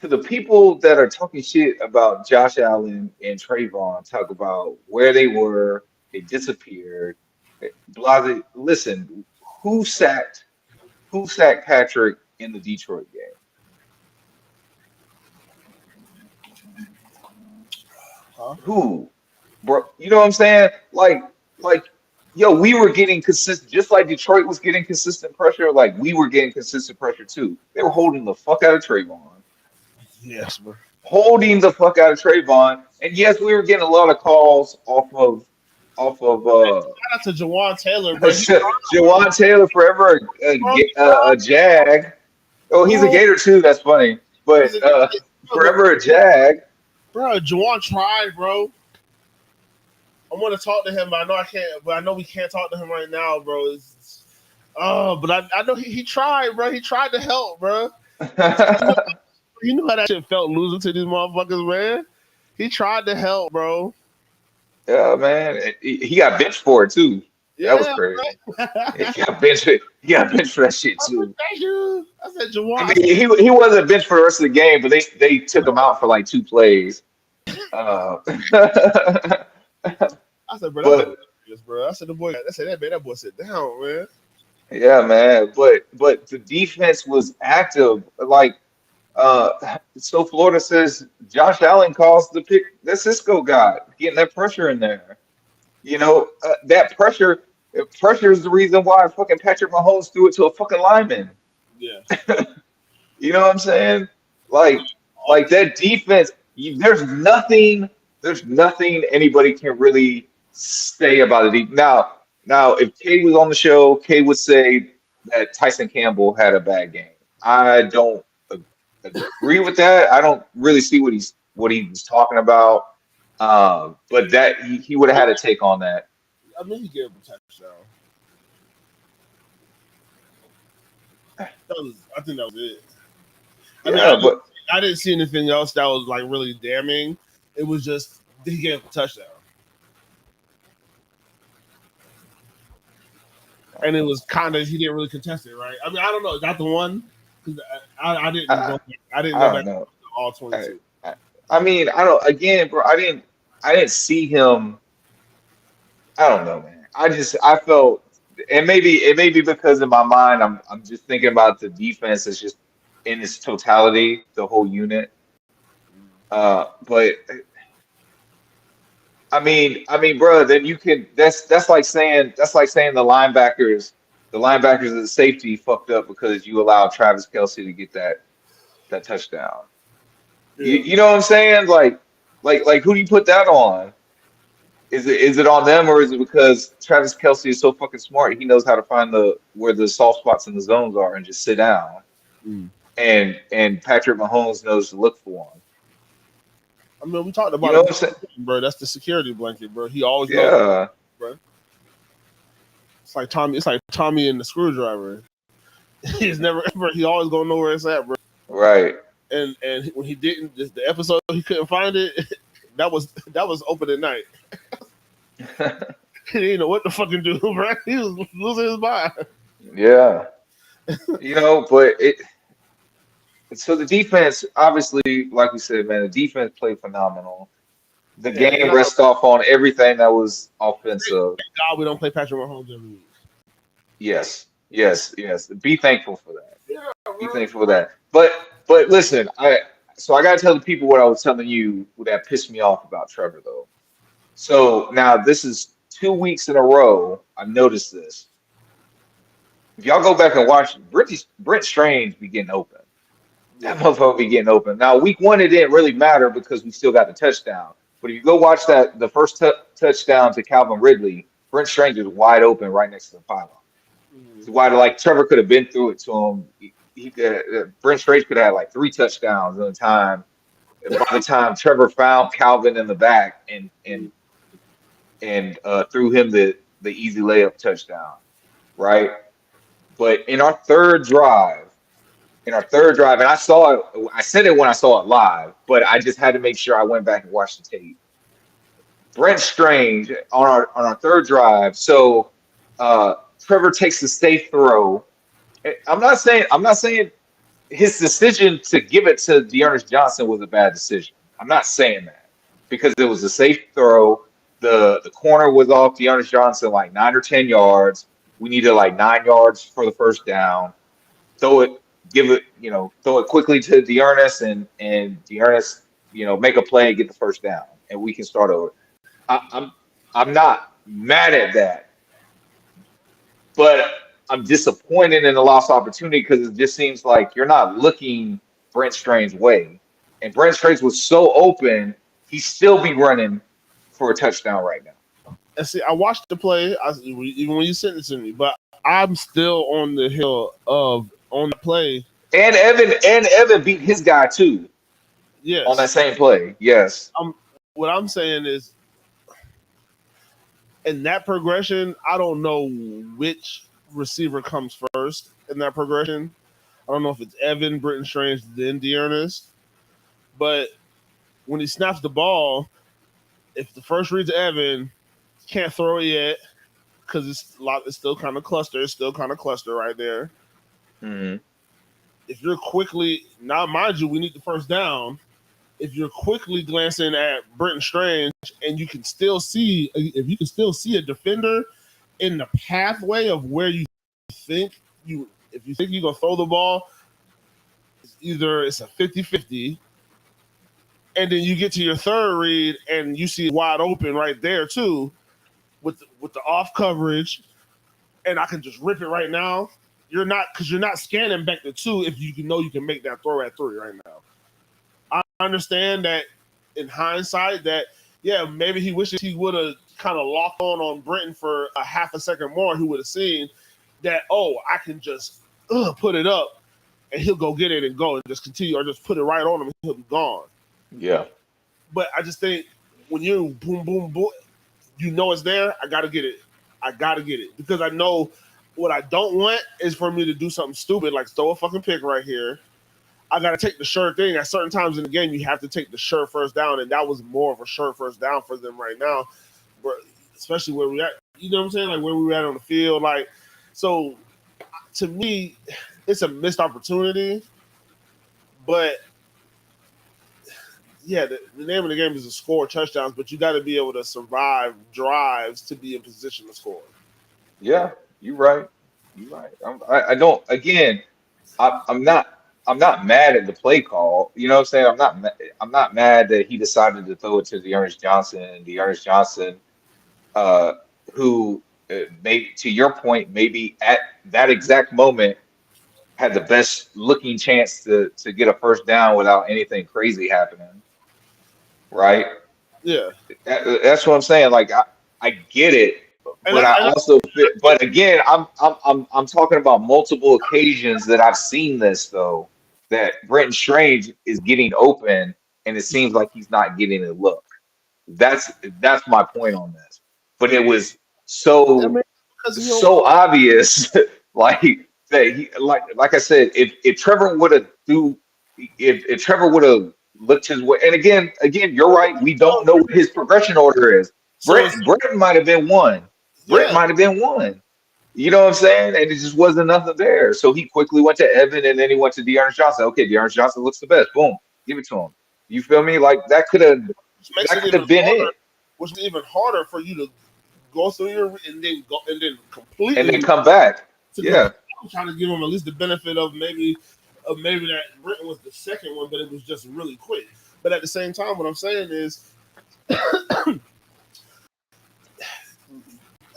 To the people that are talking shit about Josh Allen and Trayvon, talk about where they were, they disappeared. Blase, listen, who sacked Patrick in the Detroit game? Huh? Who? Bro, you know what I'm saying? Like, yo, we were getting consistent, just like Detroit was getting consistent pressure, like we were getting consistent pressure too. They were holding the fuck out of Trayvon. Yes, bro. Holding the fuck out of Trayvon. And yes, we were getting a lot of calls off of Shout out to Jawan Taylor, bro. Jawan Taylor, forever a Jag. Oh, he's a Gator too. That's funny. But forever a Jag. Bro, Jawan tried, bro. I want to talk to him, but I know I can't. But I know we can't talk to him right now, bro. But I know he tried, bro. He tried to help, bro. You know how that shit felt losing to these motherfuckers, man. He tried to help, bro. Yeah, man. He got benched for it too. Yeah, that was crazy. He got benched for that shit too. Thank you. I said Jawan. I mean, he wasn't benched for the rest of the game, but they took him out for like 2 plays. I said, bro, bro. I said that boy sit down, man. Yeah, man. But the defense was active. Like, so Florida says Josh Allen calls the pick that Cisco got, getting that pressure in there. You know, that pressure is the reason why fucking Patrick Mahomes threw it to a fucking lineman. Yeah. You know what I'm saying? Like that defense. There's nothing anybody can really say about it. Now, if Kay was on the show, Kay would say that Tyson Campbell had a bad game. I don't agree with that. I don't really see what he was talking about. But that he would have had a take on that. I mean, he gave him a touchdown. I think that was it. I didn't see anything else that was like really damning. It was just he gave him a touchdown. And it was kind of, he didn't really contest it, right? I mean, I don't know. Is that the one? Because I didn't go back to all 22. I mean, bro. I didn't see him. I don't know, man. I felt, and maybe it may be because in my mind I'm just thinking about the defense as just in its totality, the whole unit. But I mean, bro, then you can. That's like saying the linebackers of the safety fucked up because you allowed Travis Kelce to get that touchdown. Yeah. You know what I'm saying? Like who do you put that on? Is it on them, or is it because Travis Kelce is so fucking smart? He knows how to find where the soft spots in the zones are and just sit down. And Patrick Mahomes knows to look for them. I mean, we talked about it, bro. That's the security blanket, bro. He always knows, bro. It's like Tommy and the screwdriver. He always gonna know where it's at, bro. Right. And when he didn't, the episode he couldn't find it. That was opening night. He didn't know what to fucking do, bro. He was losing his mind. Yeah. You know, but so the defense, obviously, like we said, man, the defense played phenomenal. The game rests off on everything that was offensive. Thank God we don't play Patrick Mahomes every week. Yes. Be thankful for that. Yeah, be thankful for that. But listen, I got to tell the people what I was telling you that pissed me off about Trevor, though. So now this is 2 weeks in a row. I've noticed this. If y'all go back and watch, Brent Strange be getting open. that motherfucker be getting open. Now, week one, it didn't really matter because we still got the touchdown. But if you go watch the first touchdown to Calvin Ridley, Brent Strange is wide open right next to the pylon. It's wide, like Trevor could have been through it to him. He could, Brent Strange could have had like 3 touchdowns in the time. By the time Trevor found Calvin in the back and threw him the easy layup touchdown, right? But in our third drive, and I saw it. I said it when I saw it live, but I just had to make sure I went back and watched the tape. Brent Strange on our third drive. So Trevor takes the safe throw. I'm not saying his decision to give it to Dearness Johnson was a bad decision. I'm not saying that because it was a safe throw. The corner was off Dearness Johnson like 9 or 10 yards. We needed like 9 yards for the first down. Throw it quickly to Dearness and Dearness, make a play and get the first down, and we can start over. I'm not mad at that, but I'm disappointed in the lost opportunity because it just seems like you're not looking Brent Strange's way. And Brent Strange was so open, he'd still be running for a touchdown right now. And see, I watched the play, even when you sent it to me, but I'm still on the hill of on the play. And Evan beat his guy too. Yes. On that same play. Yes. What I'm saying is, in that progression, I don't know which receiver comes first in that progression. I don't know if it's Evan, Britton Strange, then Dearness. But when he snaps the ball, if the first read's Evan, can't throw it yet because it's still kind of cluster. It's still kind of cluster right there. Mm-hmm. If you're quickly, now mind you, we need the first down. If you're quickly glancing at Britton Strange and you can still see, a defender in the pathway of where you think if you think you're going to throw the ball, it's a 50-50. And then you get to your third read and you see wide open right there too with the off coverage. And I can just rip it right now. You're not scanning back to 2 if you know you can make that throw at 3 right now. I understand that in hindsight that, yeah, maybe he wishes he would have kind of locked on Britton for a half a second more. He would have seen that, I can just put it up and he'll go get it and go and just continue, or just put it right on him and he'll be gone. Yeah. But I just think when you boom, boom, boom, it's there, I got to get it. Because I know what I don't want is for me to do something stupid like throw a fucking pick right here. I got to take the sure thing. At certain times in the game, you have to take the sure first down, and that was more of a sure first down for them right now, especially where we at. You know what I'm saying? Like where we were at on the field. Like, so to me, it's a missed opportunity. But yeah, the name of the game is to score touchdowns, but you got to be able to survive drives to be in position to score. Yeah, you're right. I don't. Again, I'm not mad at the play call. You know what I'm saying? I'm not mad that he decided to throw it to Dearness Johnson. And Dearness Johnson, who maybe to your point, maybe at that exact moment had the best looking chance to get a first down without anything crazy happening. Right? Yeah, that's what I'm saying. Like I get it. But again, I'm talking about multiple occasions that I've seen this though, that Britton Strange is getting open and it seems like he's not getting a look. That's my point on this. But it was so obvious, like that like I said, if Trevor would have if Trevor would have looked his way, and again, you're right, we don't know what his progression order is. Britton might have been one. Brett might have been one. You know what I'm saying? And it just wasn't nothing there. So he quickly went to Evan and then he went to Dearness Johnson. Okay, Dearness Johnson looks the best. Boom. Give it to him. You feel me? Like that could have been it. Which is even harder for you to go through your and then completely and then come back. Yeah. I'm trying to give him at least the benefit of maybe that Britton was the second one, but it was just really quick. But at the same time, what I'm saying is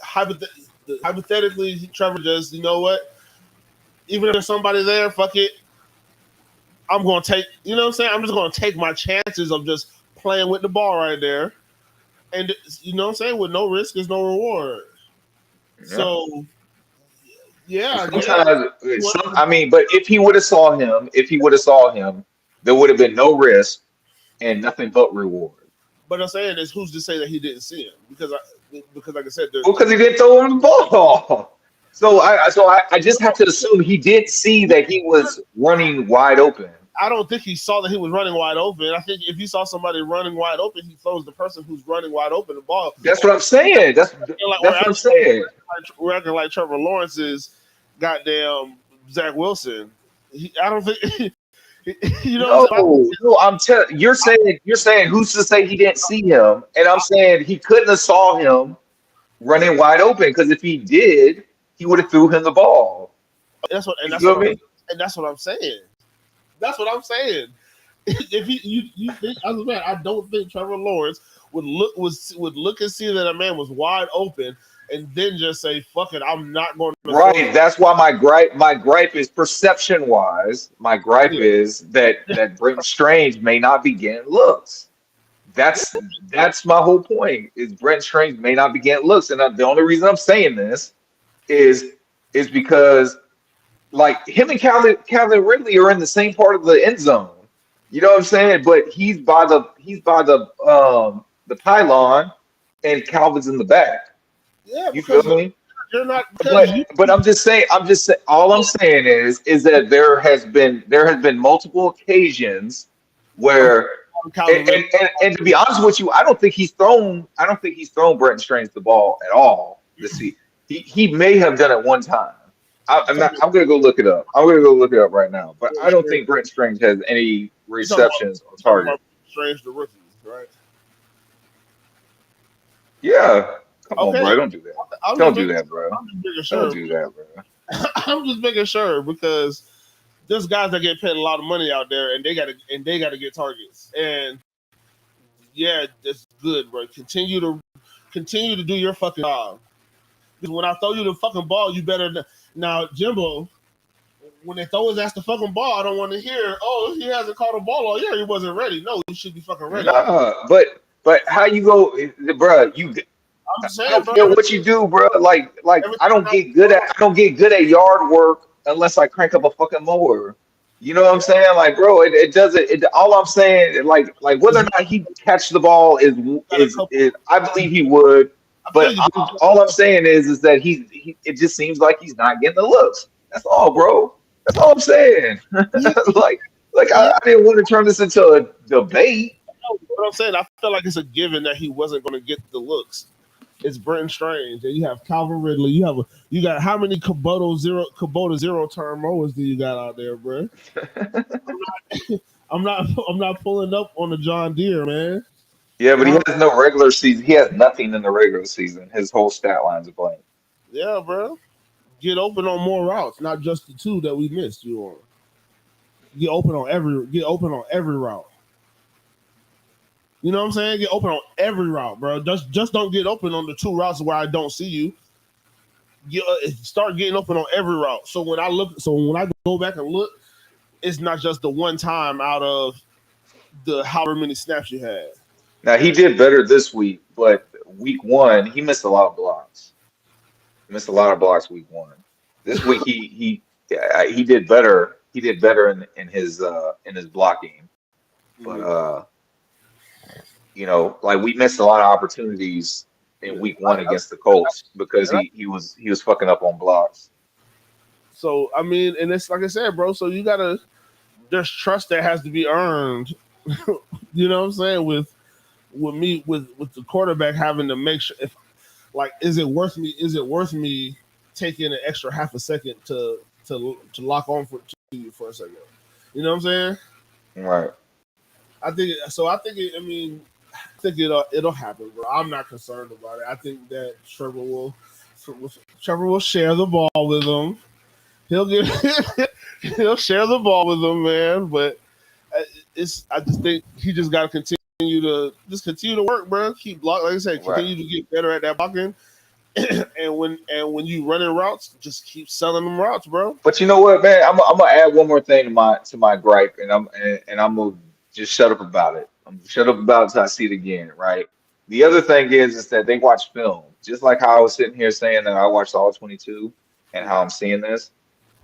hypothetically, Trevor just, you know what? Even if there's somebody there, fuck it. I'm going to take, you know what I'm saying? I'm just going to take my chances of just playing with the ball right there. And, you know what I'm saying? With no risk is no reward. Yeah. So, yeah. Sometimes, I mean, but if he would have saw him, there would have been no risk and nothing but reward. But I'm saying is, who's to say that he didn't see him? Because like I said, Well, because he didn't throw him the ball. So I just have to assume he did see that he was running wide open. I don't think he saw that he was running wide open. I think if he saw somebody running wide open, he throws the person who's running wide open the ball. That's what I'm saying. That's what I'm saying. We're acting like Trevor Lawrence is goddamn Zach Wilson. I don't think you know. No, I'm telling you're saying who's to say he didn't see him, and I'm saying he couldn't have saw him running wide open because if he did, he would have threw him the ball. That's what I'm saying. That's what I'm saying. If you think, I don't think Trevor Lawrence would look and see that a man was wide open and then just say, "Fuck it, I'm not going to." Right. That's why my gripe is perception wise. My gripe is that Brenton Strange may not be getting looks. That's my whole point. Is Brenton Strange may not be getting looks, and the only reason I'm saying this is because like him and Calvin Ridley are in the same part of the end zone. You know what I'm saying? But he's by the pylon, and Calvin's in the back. Yeah, you feel me? You're not. But I'm just saying. All I'm saying is that there has been multiple occasions where, and to be honest with you, I don't think he's thrown Brenton Strange the ball at all this season. He may have done it one time. I'm gonna go look it up. I'm gonna go look it up right now. But I don't think Brenton Strange has any receptions on target. Strange the rookies, right? Yeah. Come on, bro. Don't do that. Don't do that, bro. Don't do that, bro. I'm just making sure because there's guys that get paid a lot of money out there, and they gotta get targets. And yeah, that's good, bro. Continue to do your fucking job. Because when I throw you the fucking ball, you better now, Jimbo. When they throw his ass the fucking ball, I don't want to hear, "Oh, he hasn't caught a ball all year. He wasn't ready." No, you should be fucking ready. Nah, but how you go, bro? I'm saying, I don't care what you do, bro. Like I don't get good at yard work unless I crank up a fucking mower. You know what I'm saying? Like, bro, it doesn't. All I'm saying, like whether or not he catch the ball is I believe he would. But all I'm saying is that it just seems like he's not getting the looks. That's all, bro. That's all I'm saying. I didn't want to turn this into a debate. No, what I'm saying, I feel like it's a given that he wasn't going to get the looks. It's Brenton Strange, and you have Calvin Ridley. You got how many Kubota zero turn mowers do you got out there, bro? I'm not pulling up on the John Deere, man. Yeah, but he has no regular season. He has nothing in the regular season. His whole stat line's a blank. Yeah, bro. Get open on more routes, not just the two that we missed you on. Get open on every route. You know what I'm saying? Get open on every route, bro. Just don't get open on the two routes where I don't see you. Start getting open on every route. So when I go back and look, it's not just the one time out of the however many snaps you had. Now he did better this week, but week one he missed a lot of blocks. He missed a lot of blocks week one. This week he did better. He did better in his blocking, but you know, like we missed a lot of opportunities in week one against the Colts because he was fucking up on blocks. So I mean, and it's like I said, bro. So there's trust that has to be earned. You know what I'm saying? With the quarterback having to make sure is it worth me taking an extra half a second to lock on to you for a second? You know what I'm saying? Right. I think it'll happen, bro. I'm not concerned about it. I think that Trevor will share the ball with him. He'll share the ball with him, man. But I just think he just got to continue to work, bro. Keep blocking, like I said, continue to get better at that blocking. and when you running routes, just keep selling them routes, bro. But you know what, man? I'm gonna add one more thing to my gripe, and I'm gonna just shut up about it. I'm gonna shut up about it until I see it again, right? The other thing is that they watch film, just like how I was sitting here saying that I watched all 22, and how I'm seeing this.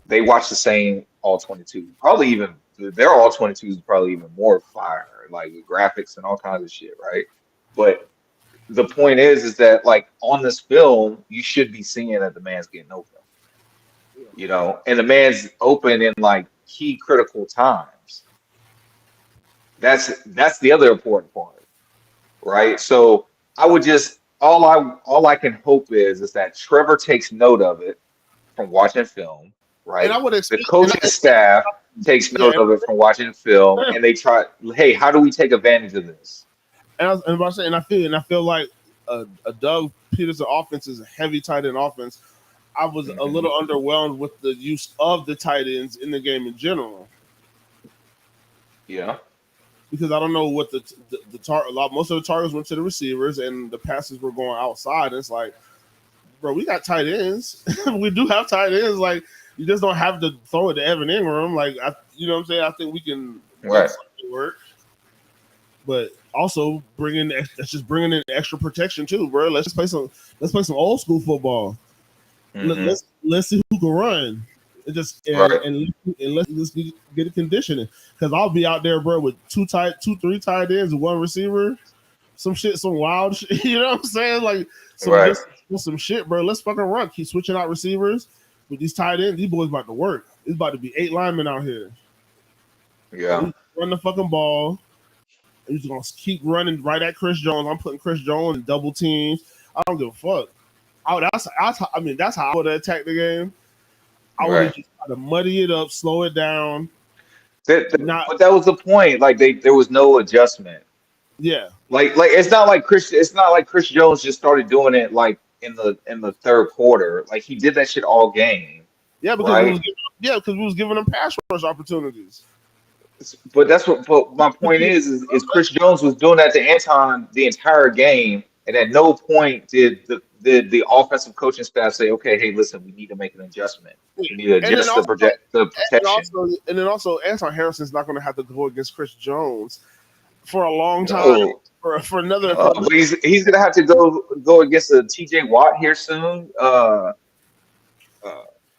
They watch the same all 22. Probably even their all 22 is probably even more fire, like with graphics and all kinds of shit, right? But the point is that like on this film, you should be seeing that the man's getting open, you know, and the man's open in like key critical times. That's the other important part, right? So I would just all I can hope is that Trevor takes note of it from watching film, And right? I would The expect, coaching staff takes yeah, note of it from watching film, and they try, hey, how do we take advantage of this? and I feel like a Doug Peterson offense is a heavy tight end offense. I was a little underwhelmed with the use of the tight ends in the game in general. Yeah, Because I don't know what most of the targets went to the receivers and the passes were going outside. And it's like, bro, we got tight ends. We do have tight ends. Like, you just don't have to throw it to Evan Ingram. Like, you know what I'm saying? I think we can right. make something work. But also let's just bring in extra protection too, bro. Let's play some old school football. Let's see who can run. And let's get a conditioning. Because I'll be out there, bro, with three tight ends and one receiver. Some wild shit. You know what I'm saying? Like some shit, bro. Let's fucking run. Keep switching out receivers with these tight ends. These boys about to work. It's about to be 8 linemen out here. Yeah. Run the fucking ball. We're just gonna keep running right at Chris Jones. I'm putting Chris Jones in double teams. I don't give a fuck. That's how I would attack the game. I would just try to muddy it up, slow it down. But that was the point. Like there was no adjustment. Yeah. Like it's not like Chris Jones just started doing it like in the third quarter. Like he did that shit all game. Yeah, because we was giving them pass rush opportunities. But my point is Chris Jones was doing that to Anton the entire game, and at no point did the offensive coaching staff say, okay, hey, listen, we need to make an adjustment. We need to adjust the protection. And then also Anton Harrison's not going to have to go against Chris Jones for a long time. For another, but he's gonna have to go against a TJ Watt here soon. I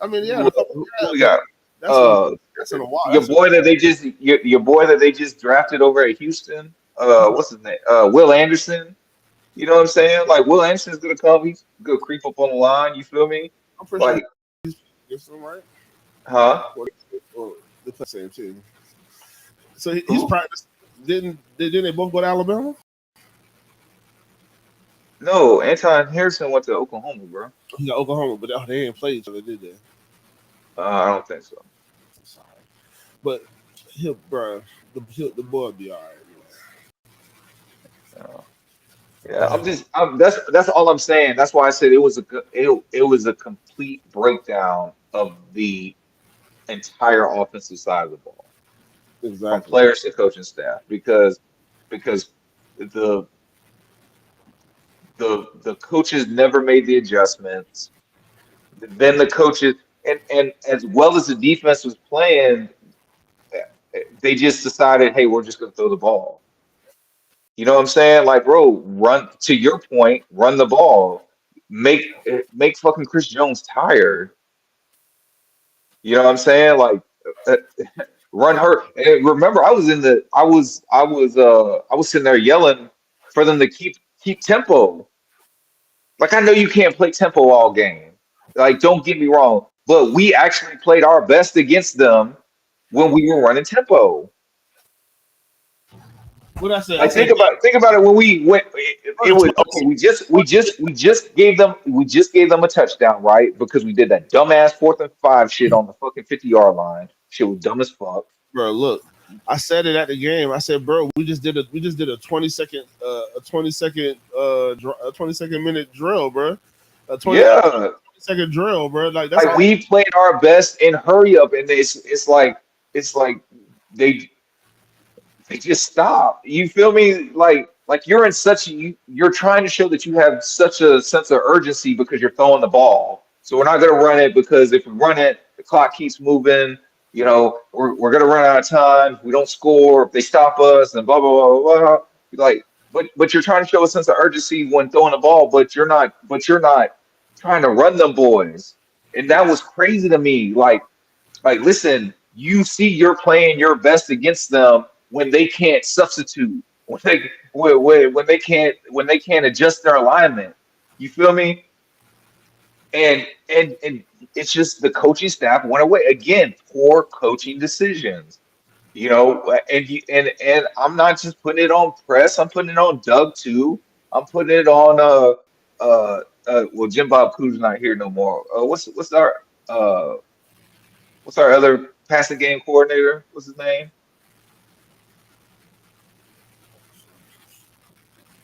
mean, yeah. Who we got? That's in a while. Your boy that they just drafted over at Houston. What's his name? Will Anderson. You know what I'm saying? Like Will Anderson's gonna come. He's gonna creep up on the line. You feel me? I'm pretty sure he's right. Huh? Or they play the same team. So he's practiced. Didn't they both go to Alabama? No, Anton Harrison went to Oklahoma, bro. He got Oklahoma, but they didn't play each other, did they? I don't think so. Sorry. But the boy will be all right. Yeah, that's all I'm saying. That's why I said it was a complete breakdown of the entire offensive side of the ball, from players to coaching staff, because the coaches never made the adjustments. Then the coaches, and as well as the defense was playing, they just decided, hey, we're just going to throw the ball. You know what I'm saying? Like, bro, run, to your point, run the ball. Make fucking Chris Jones tired. You know what I'm saying? Like, run her. And remember, I was sitting there yelling for them to keep tempo. Like, I know you can't play tempo all game. Like, don't get me wrong, but we actually played our best against them when we were running tempo. What I said? Like, think about it. When we went, it was okay. We just gave them a touchdown, right? Because we did that dumbass 4th and 5 shit on the fucking 50-yard line. Shit was dumb as fuck. Bro, look, I said it at the game. I said, bro, we just did a 20-second minute drill, bro. A 20-second drill, bro. Like that's like we played our best in hurry up, and it's like they just stop. You feel me? Like like you're in such you're trying to show that you have such a sense of urgency because you're throwing the ball. So we're not going to run it because if we run it, the clock keeps moving. You know, we're going to run out of time. If we don't score, if they stop us, and blah blah blah blah. Like, but you're trying to show a sense of urgency when throwing the ball, but you're not trying to run them boys, and that was crazy to me. Like, listen, you see you're playing your best against them when they can't substitute, when they can't adjust their alignment. You feel me? And it's just the coaching staff went away again. Poor coaching decisions. You know, and I'm not just putting it on press. I'm putting it on Doug too. I'm putting it on well, Jim Bob Cousins not here no more. Uh what's our other passing game coordinator? What's his name?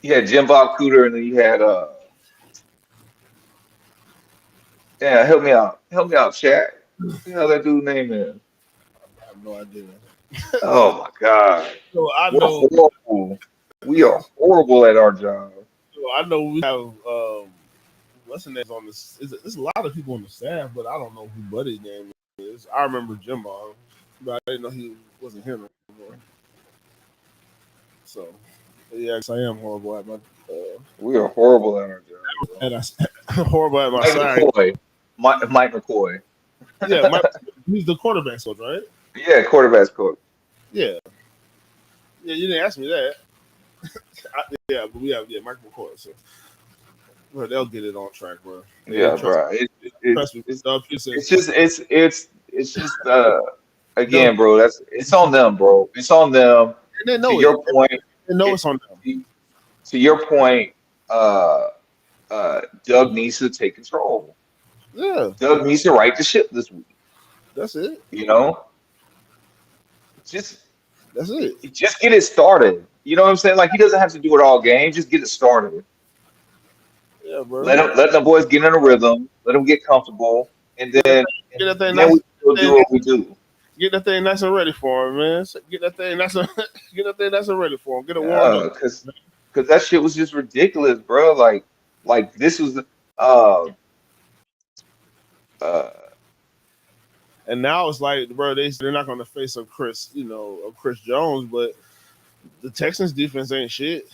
You had Jim Bob Cooter, and then you had yeah, help me out, chat. You know that dude name is. I have no idea. Oh my God, So I we're know. horrible. We are horrible at our job. So I know we have what's the name on this? There's a lot of people on the staff, but I don't know who Buddy's name is. I remember Jimbo, but I didn't know he wasn't here no more. So yeah, 'cause I am horrible at my We are horrible at our job. and horrible at my Mike side. McCoy, Mike McCoy. Yeah, he's the quarterback coach, right? Yeah, quarterback's coach. Yeah, yeah. You didn't ask me that. Yeah, but we have Mike McCoy. So bro, they'll get it on track, bro. Yeah, Trust bro. me. It's just again, bro. It's on them, bro. It's on them. And they know To it. your point, They know it's on them. to your point, Doug needs to take control. Yeah, Doug needs to right the ship this week. that's it. You know, just That's it. just get it started. You know what I'm saying? Like he doesn't have to do it all game. Just get it started. Yeah, bro. Let the boys get in a rhythm. Let them get comfortable, and then Get that thing then nice. we will do what we do. Get that thing nice and ready for him, man. Get that thing nice and ready for him. Get it warmed up. Because that shit was just ridiculous, bro. Like this was uh And now it's like, bro, they're not going to face a Chris Jones, but the Texans defense ain't shit.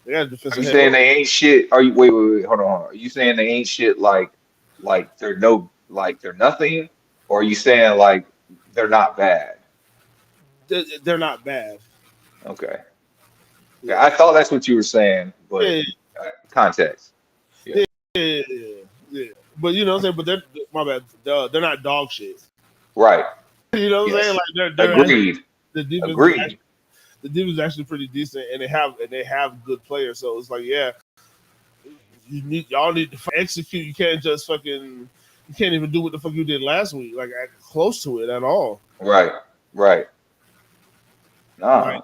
They got a are defensive you head saying coach. they ain't shit? Are you wait, hold on. Are you saying they ain't shit like they're nothing? Or are you saying like they're not bad? They're not bad. Okay. Yeah, I thought that's what you were saying, but Yeah, context. Yeah. yeah. But you know what I'm saying? But they're my bad. They're not dog shit. Right. You know what I'm saying? Yes. Like they're Agreed. the defense. Agreed. The defense is actually pretty decent, and they have good players. So it's like, yeah, y'all need to execute. You can't just you can't even do what the fuck you did last week, like close to it at all. Right. Right. Like, Nah.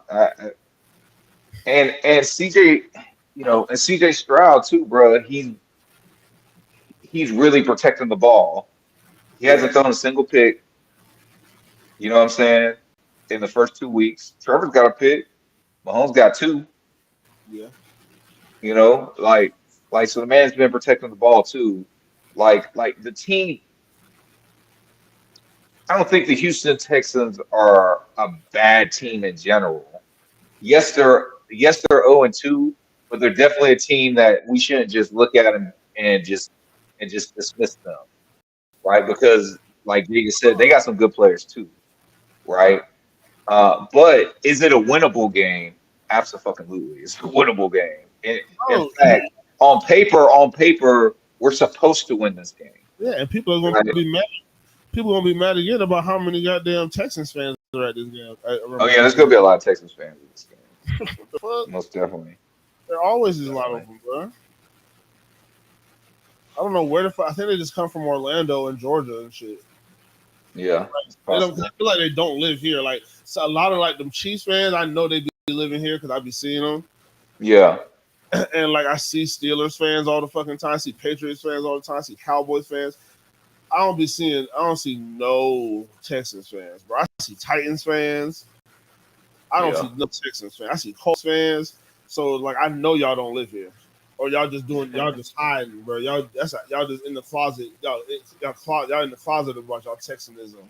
And CJ, and CJ Stroud too, bro. He's really protecting the ball. He hasn't thrown a single pick. You know what I'm saying? In the first 2 weeks, Trevor's got a pick. Mahomes got two. yeah, You know, so the man's been protecting the ball too. Like the team. I don't think the Houston Texans are a bad team in general. Yes they're 0-2, but they're definitely a team that we shouldn't just look at them and just dismiss them, right? Because like Giga said, they got some good players too, right? But is it a winnable game? Absolutely, it's a winnable game. In oh fact, on paper, we're supposed to win this game. yeah, and people are Right? gonna be mad. People are gonna be mad again about how many goddamn Texans fans are at this game. Oh yeah, there's gonna be a lot of Texans fans in this game. What the fuck? Most definitely. There always is a lot of them, bro. I don't know where to find. I think they just come from Orlando and Georgia and shit. Yeah, it's They don't possible. I feel like they don't live here. Like so a lot of like them Chiefs fans, I know they be living here because I be seeing them. Yeah, And like I see Steelers fans all the fucking time. I see Patriots fans all the time. I see Cowboys fans. I don't see no Texans fans, bro. I see Titans fans. I don't Yeah. see no Texans fans. I see Colts fans. So like I know y'all don't live here, or y'all just hiding, bro. Y'all just in the closet. Y'all in the closet about y'all Texanism.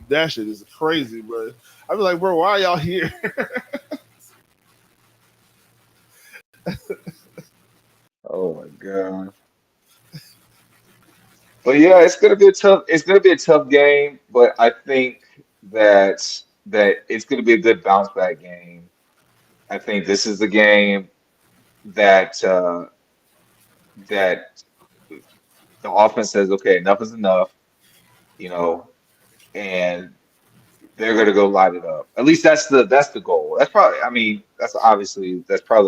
That shit is crazy, bro. I be like, bro, why are y'all here? Oh my god. But yeah, it's gonna be a tough. It's gonna be a tough game, but I think that it's gonna be a good bounce back game. I think this is the game that that the offense says, okay, enough is enough, you know, and they're gonna go light it up. At least that's the goal. That's probably. I mean, that's probably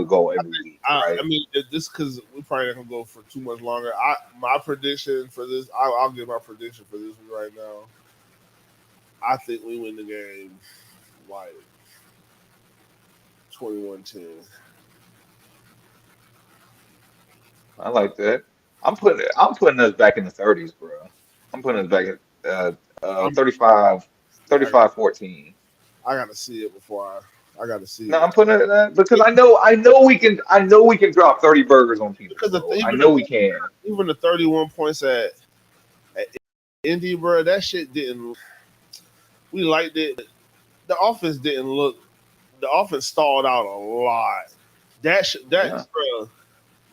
the goal every week, I right? mean, this because we probably not gonna go for too much longer. My prediction for this, I'll give my prediction for this one right now. I think we win the game like 21-10. I like that. I'm putting us back in the 30s, bro. I'm putting us back at I'm 35, yeah, 35-14. I gotta see it before I gotta see No, it I'm putting it at that because I know we can drop 30 burgers on people, because bro. I know we can. even the 31 points at Indy, bro, that shit didn't. We liked it. The offense didn't look. The offense stalled out a lot. Yeah. Bro,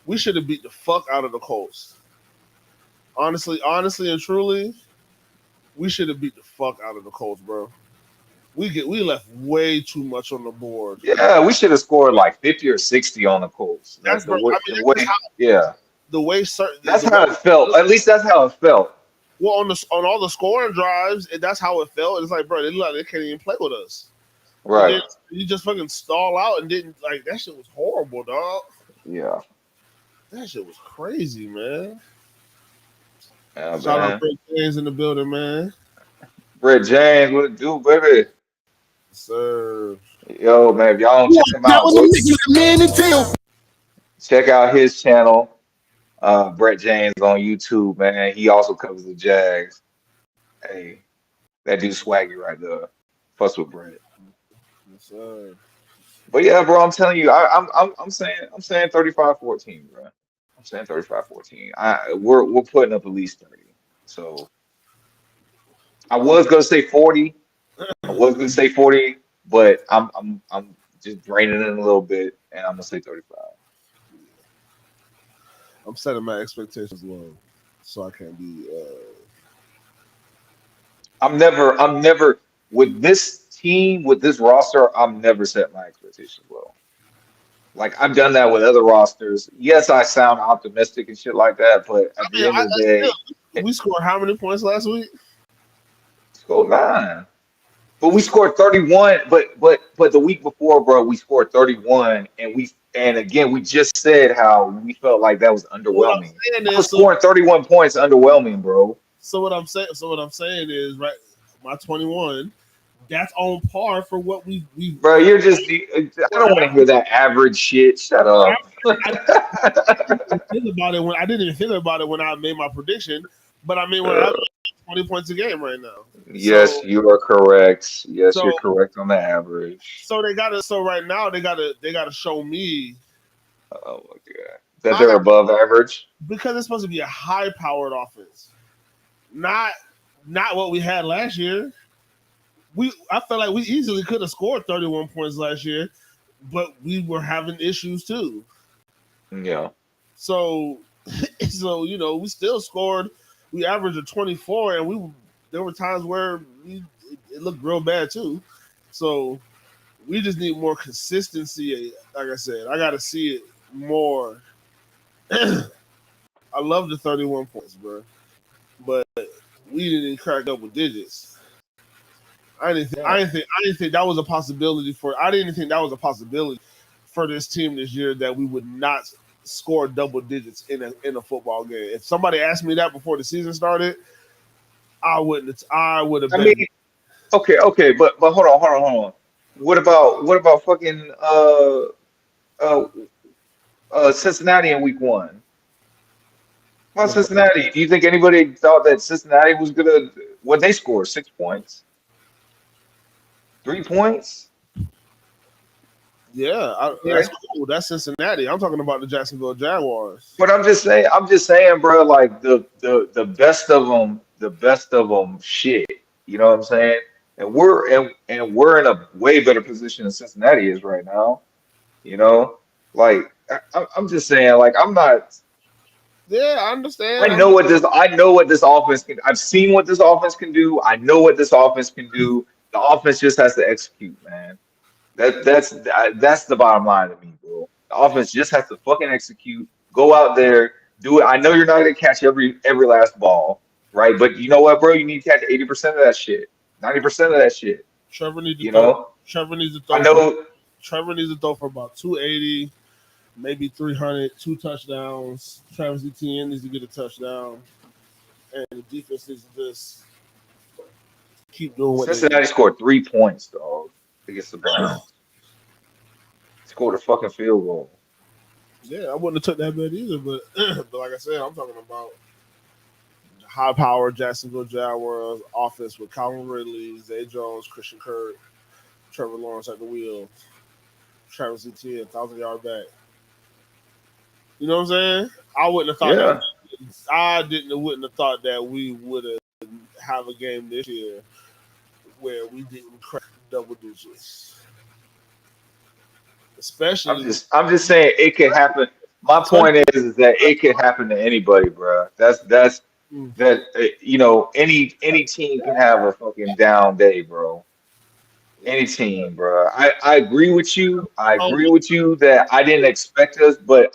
we should have beat the fuck out of the Colts. Honestly and truly, we should have beat the fuck out of the Colts, bro. We left way too much on the board. Yeah, we should have scored like 50 or 60 on the Colts. Like That's the bro. way I the mean, way that's how yeah. the way certain That's the how it felt. At least that's how it felt. well on all the scoring drives, that's how it felt. It's like, bro, they look like they can't even play with us. And then Right. you just fucking stall out and didn't like that shit was horrible, dog. Yeah. That shit was crazy, man. Yeah, Shout out man. Brett James in the building, man. Brett James, what it do, baby? Sir. Yo, man, if y'all don't check him That out, was go a man and Teal. check out his channel, Brett James on YouTube, man. He also covers the Jags. Hey, that dude swaggy right there. Fuss with Brett. Yes, sir. But yeah, bro, I'm telling you, I'm saying 35-14, bro. I'm saying 35-14. We're putting up at least 30. So I was gonna say 40. I was gonna say 40, but I'm just draining it a little bit, and I'm gonna say 35. I'm setting my expectations low, so I can't be. I'm never with this team, with this roster, I'm never set my expectations low. Like I've done that with other rosters. Yes, I sound optimistic and shit like that, but at I the mean, end of the day, we scored how many points last week? let's go 9. But we scored 31. But the week before, bro, we scored 31, and again we just said how we felt like that was What I'm underwhelming. saying How is, was scoring 31 points underwhelming, bro? so what I'm saying is, right? My 21. That's on par for what we Bro, I don't want to hear that average shit. Shut up. think about it when I didn't even think about it when I made my prediction, but I mean, we're Uh, averaging 20 points a game right now. yes, you are correct. Yes, you're So, correct on the average. so they gotta. So right now they gotta show me Oh my God. That I they're got above average? because it's supposed to be a high powered offense, not what we had last year. I felt like we easily could have scored 31 points last year, but we were having issues too. Yeah. So, we still scored. We averaged a 24, and there were times where it looked real bad too. So we just need more consistency. Like I said, I got to see it more. I love the 31 points, bro, but we didn't crack double digits. Yeah. I didn't think that was a possibility I didn't think that was a possibility for this team this year that we would not score double digits in a football game. If somebody asked me that before the season started, I wouldn't. I would have I mean, bet. okay, but hold on. What about fucking uh Cincinnati in week 1? Well, Cincinnati. Do you think anybody thought that Cincinnati was gonna? What they scored 6 points? 3 points. Yeah, Yeah. that's cool. That's Cincinnati. I'm talking about the Jacksonville Jaguars. But I'm just saying, bro. Like the best of them, shit. You know what I'm saying? And we're in a way better position than Cincinnati is right now. You know, like I'm just saying, like I'm not. Yeah, I understand. I know what this offense can. I've seen what this offense can do. I know what this offense can do. The offense just has to execute, man. That's the bottom line to me, bro. The offense just has to fucking execute. Go out there, do it. I know you're not gonna catch every last ball, right? But you know what, bro? You need to catch 80% of that shit, 90% of that shit. Trevor needs to You throw. know, Trevor needs to I throw. know. Trevor needs to throw for about 280, maybe 300, 2 touchdowns. Travis Etienne needs to get a touchdown, and the defense needs to just keep doing what they do. Cincinnati scored 3 points, dog, against the Browns. Scored a fucking field goal. Yeah, I wouldn't have took that bet either, but but like I said, I'm talking about high power Jacksonville Jaguars offense with Calvin Ridley, Zay Jones, Christian Kirk, Trevor Lawrence at the wheel, Travis Etienne, 1,000-yard back. You know what I'm saying? I wouldn't have thought Yeah, that. Wouldn't have thought that we would have a game this year where we didn't crack double digits, I'm especially. just saying it could happen. My point is that it could happen to anybody, bro. That's Mm. that any team can have a fucking down day, bro. Any team, bro. I agree with you. I Oh, agree with you that I didn't expect us, but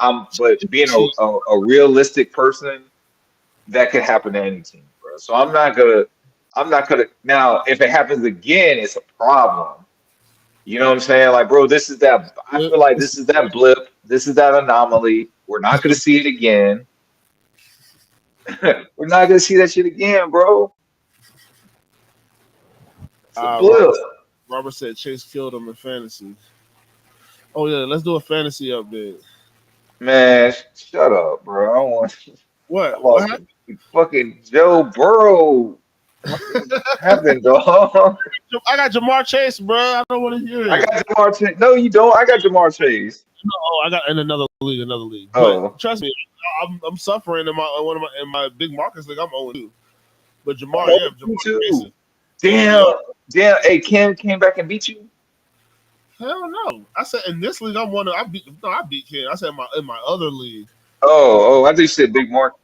being a realistic person, that could happen to any team, bro. So I'm not gonna now if it happens again, it's a problem. You know what I'm saying? Like, bro, this is that I feel like this is that blip, this is that anomaly. We're not gonna see it again. We're not gonna see that shit again, bro. It's a blip. Robert said Chase killed him in fantasy. Oh yeah, let's do a fantasy update. Man, shut up, bro. I don't want I What? What lost happened? to fucking Joe Burrow. What happened, dog? I got Jamar Chase, bro. I don't want to hear I it. got Jamar Chase. No, you don't. I got Jamar Chase. Oh, I got in another league. Oh, But trust me, I'm suffering in my big markets league. I'm 0-2. But Jamar, oh, yeah, me Jamar Chase. too. Damn, damn. Hey, Ken came back and beat you. Hell no. I said in this league I'm one. I beat Ken. I said in my other league. Oh, I think you said Big Mark.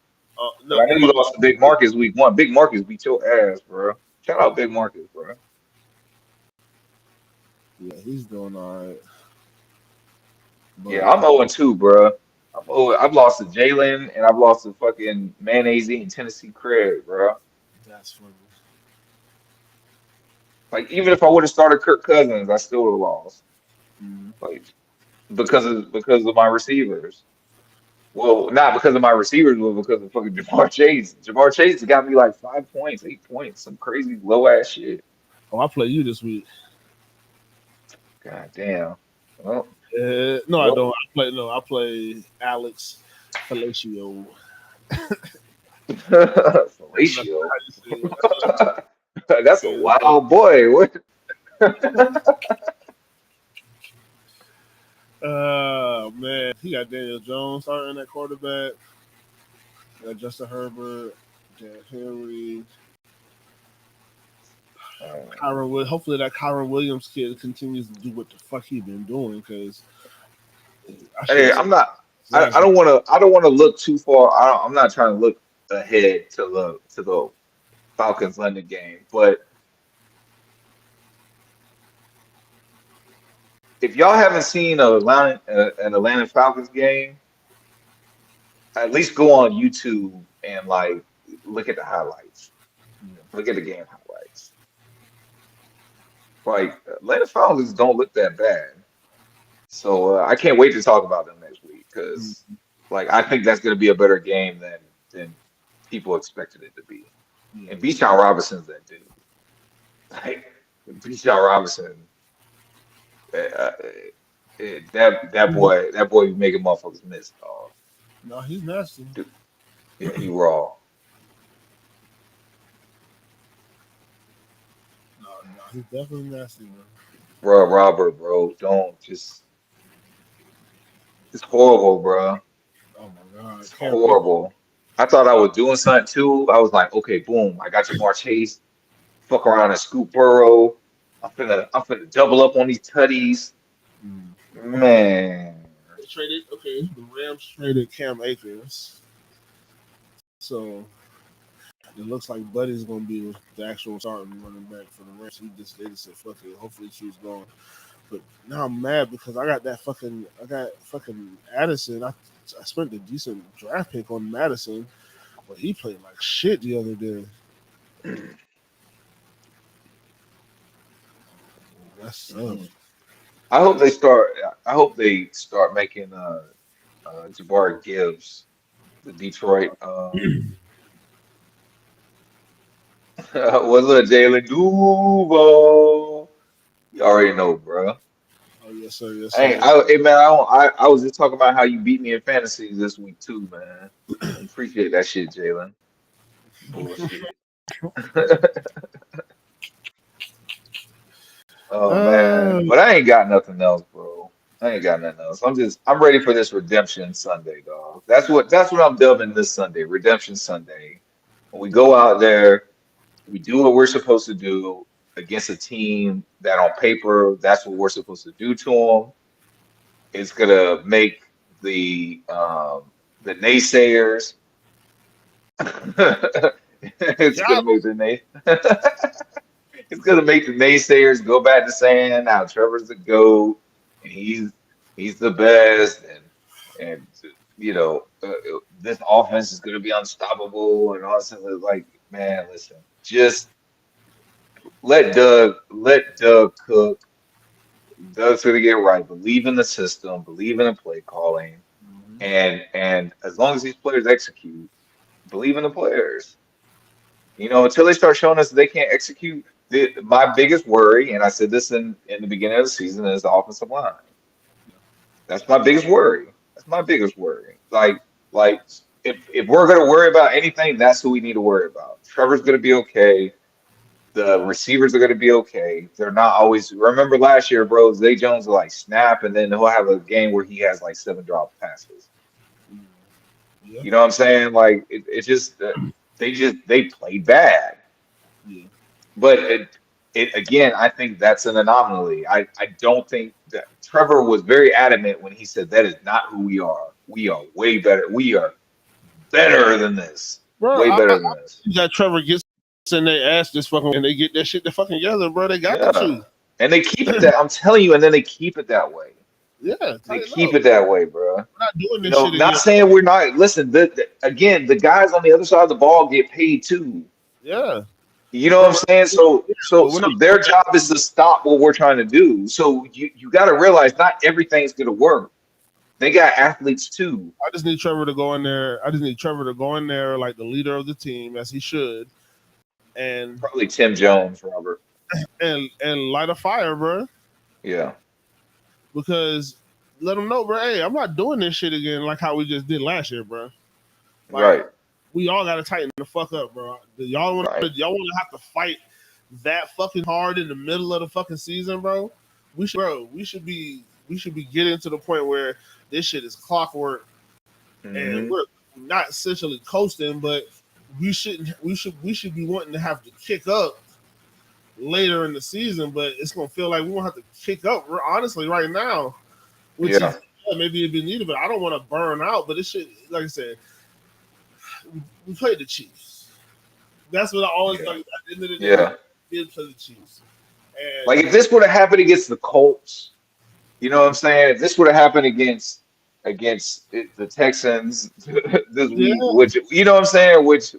No, I know you lost to Big Marcus week one. Big Marcus beat your ass, bro. Shout out Big Marcus, bro. yeah, he's doing all right. But, Yeah, I'm 0-2, bro. I've lost to Jalen and I've lost to fucking Mayonnaise and Tennessee Craig, bro. that's funny. Like even if I would have started Kirk Cousins, I still would have lost. Mm. Like because of my receivers. Well, not because of my receivers, but because of fucking Jamar Chase. Jamar Chase got me like 5 points, 8 points, some crazy low ass shit. Oh, I play you this week. God damn. Well, No, I well, don't. I play Alex Felicio. Fellatio. That's a wild boy. What? Man, he got Daniel Jones starting at quarterback. Got Justin Herbert, Dan Henry, hopefully that Kyron Williams kid continues to do what the fuck he been doing because Hey, I'm not. I don't want to. I don't want to look too far. I'm not trying to look ahead to the Falcons London game. But if y'all haven't seen an Atlanta Falcons game, at least go on YouTube and like look at the highlights. Look at the game highlights. Like Atlanta Falcons don't look that bad. So I can't wait to talk about them next week because like I think that's going to be a better game than people expected it to be. And Bijan Robinson's that dude. Like Bijan Robinson, uh, uh, that boy be making motherfuckers miss, dog. No, he's nasty. Dude, yeah, he raw. No, Nah, he's definitely nasty, man. Bro, Robert, bro, don't just. It's horrible, bro. Oh my god, It's can't wait. horrible. I thought I was doing something too. I was like, okay, boom, I got Jamar Chase. Fuck around and scoop Burrow. I'm finna double up on these tutties. Mm. Man. They traded. Okay, the Rams traded Cam Akers, so it looks like Buddy's gonna be the actual starting running back for the Rams. They just said fuck it. Hopefully she's going. But now I'm mad because I got fucking Addison. I spent a decent draft pick on Madison, but he played like shit the other day. That sucks. I hope they start. I hope they start making Jabari Gibbs the Detroit. What's up, Jalen Duval? You already know, bro. Oh yes sir, yes Hey, sir. hey man, I was just talking about how you beat me in fantasy this week too, man. Appreciate that shit, Jalen. Bullshit. Oh man, Uh, but I ain't got nothing else, bro. I ain't got nothing else. I'm ready for this Redemption Sunday, dog. That's what I'm dubbing this Sunday, Redemption Sunday. When we go out there, we do what we're supposed to do against a team that on paper, that's what we're supposed to do to them. It's gonna make the naysayers. It's yeah, gonna make the it's gonna make the naysayers go back to saying now Trevor's the GOAT and he's the best and this offense is gonna be unstoppable and all this other, like man, listen, just let Doug cook. Doug's gonna get right. Believe in the system, believe in the play calling, and as long as these players execute, believe in the players. Until they start showing us that they can't execute, my biggest worry, and I said this in the beginning of the season, is the offensive line. That's my biggest worry. That's my biggest worry. Like if we're gonna worry about anything, that's who we need to worry about. Trevor's gonna be okay. The receivers are gonna be okay. They're not always. Remember last year, bro, Zay Jones will like snap, and then he'll have a game where he has like 7 drop passes. yeah, You know what I'm saying? Like it's just they played bad. yeah. But it again, I think that's an anomaly. I don't think that Trevor was very adamant when he said that is not who we are. We are way better. We are better than this. Bro, Way better than this. you got Trevor gets in their ass this fucking and they get that shit to fucking together, bro. They got Yeah. to. And they keep it that I'm telling you, and then they keep it that way. Yeah, They tighten keep up. it that way, bro. We're not doing this shit Not again. saying we're not. Listen, again, the guys on the other side of the ball get paid too. Yeah. You know what I'm saying? So so But we're so not their job is to stop what we're trying to do. So you got to realize not everything's gonna work. They got athletes too. I just need Trevor to go in there. I just need Trevor to go in there like the leader of the team, as he should, and Probably Tim Jones, Robert. and light a fire, bro. Yeah, Because let them know, bro. Hey, I'm not doing this shit again like how we just did last year, bro. Like right, we all gotta tighten the fuck up, bro. Y'all want right. to have to fight that fucking hard in the middle of the fucking season, bro. We should be getting to the point where this shit is clockwork, and Hmm. we're not essentially coasting, but we should be wanting to have to kick up later in the season, but it's gonna feel like we won't have to kick up honestly right now, which Yeah, is maybe it'd be needed, but I don't want to burn out. But it should, like I said, we played the Chiefs. That's what I always yeah, like. At the end of the day, yeah. we did play the Chiefs, and Like if this would have happened against the Colts, you know what I'm saying? If this would have happened against the Texans this yeah, week, which you know what I'm saying, which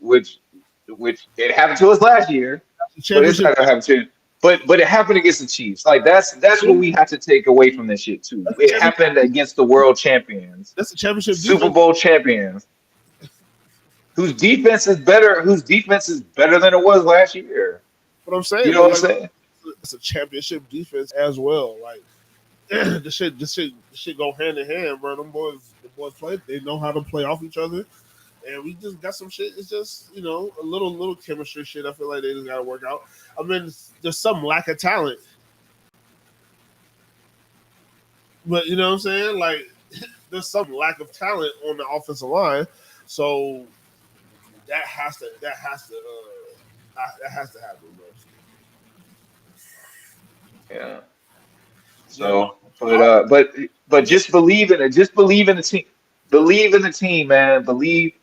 it happened to us last year. the But it's championship. not gonna happen to. But it happened against the Chiefs. Like that's what we have to take away from this shit too. That's the It championship. happened against the world champions, That's the championship Super defense. Bowl champions, whose defense is better than it was last year. What I'm You saying, know but what I'm like saying? it's a championship defense as well. Like the shit go hand in hand, bro. The boys play. They know how to play off each other. and we just got some shit. It's just a little chemistry shit. I feel like they just got to work out. I mean, there's some lack of talent, but you know what I'm saying? Like, there's some lack of talent on the offensive line, so that has to happen, bro. Yeah. So, but just believe in it. Just believe in the team. Believe in the team, man. Believe,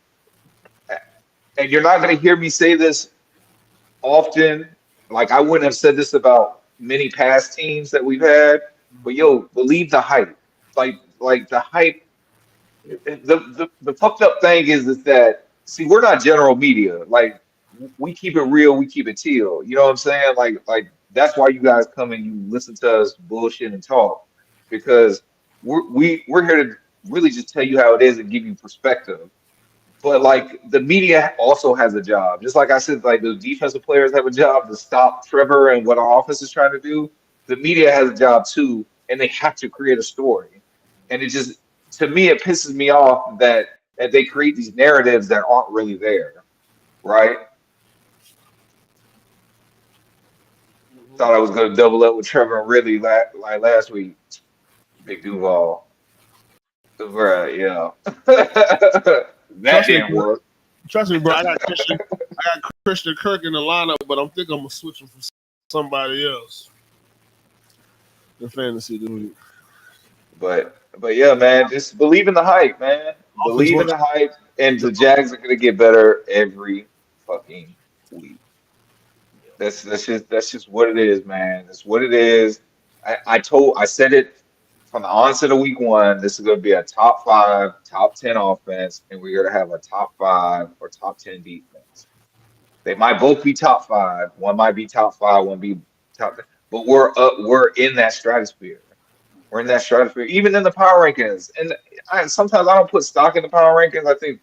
and you're not going to hear me say this often. Like I wouldn't have said this about many past teams that we've had, but yo, believe the hype. Like the hype. The fucked up thing is that see we're not general media. Like we keep it real, we keep it teal. You know what I'm saying? Like that's why you guys come and you listen to us bullshit and talk because we're here to really just tell you how it is and give you perspective. But like the media also has a job. Just like I said, like the defensive players have a job to stop Trevor and what our offense is trying to do. The media has a job too, and they have to create a story. And it just to me it pisses me off that they create these narratives that aren't really there. Right? Thought I was gonna double up with Trevor and Ridley like last week. Big Duval. Bruh, yeah. That Trust me, didn't work. bro. I got Christian Kirk in the lineup, but I'm gonna switch him for somebody else. The fantasy dude. But yeah, man, just believe in the hype, man. Offense Believe in works. the hype, and the Jags are gonna get better every fucking week. That's just what it is, man. That's what it is. I said it from the onset of week one. This is gonna be a top five, top 10 offense, and we're gonna have a top five or top 10 defense. They might both be top five. One might be top five, one be top 10. But we're up, we're in that stratosphere. We're in that stratosphere, even in the power rankings. And sometimes I don't put stock in the power rankings. I think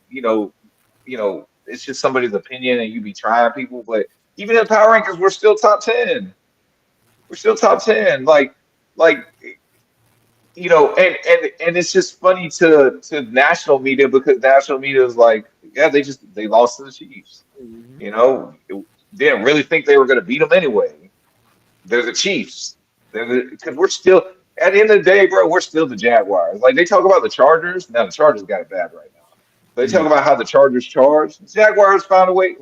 it's just somebody's opinion, and you be trying people. But even in the power rankings, we're still top 10. We're still top 10. Like and it's just funny to national media because national media is like, yeah, they lost to the Chiefs. Mm-hmm. Didn't really think they were going to beat them anyway. They're the Chiefs. Because we're still at the end of the day, bro. We're still the Jaguars. Like they talk about the Chargers. Now the Chargers got it bad right now. They talk about how the Chargers charge. The Jaguars found a way.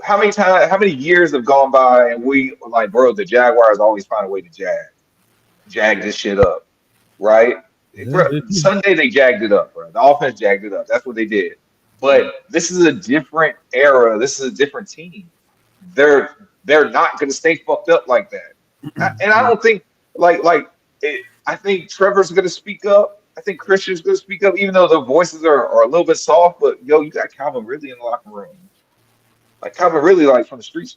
How many years have gone by and we like, bro? The Jaguars always find a way to jag this shit up, right? Yeah, Sunday they jagged it up, bro. The offense jagged it up. That's what they did. But this is a different era. This is a different team. They're not going to stay fucked up like that. And I don't think I think Trevor's going to speak up. I think Christian's going to speak up, even though their voices are a little bit soft. But yo, you got Calvin Ridley in the locker room. Like Calvin Ridley, like from the streets.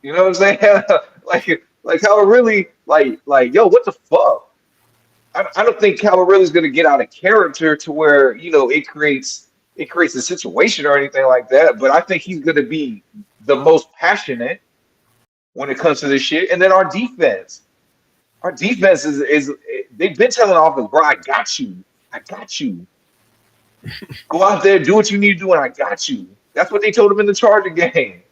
You know what I'm saying? like Calvin Ridley, like yo, what the fuck? I don't think Calvin Ridley's going to get out of character to where it creates a situation or anything like that. But I think he's going to be the most passionate when it comes to this shit. And then our defense is they've been telling the offense, bro, I got you. Go out there, do what you need to do, and I got you. That's what they told him in the Charger game,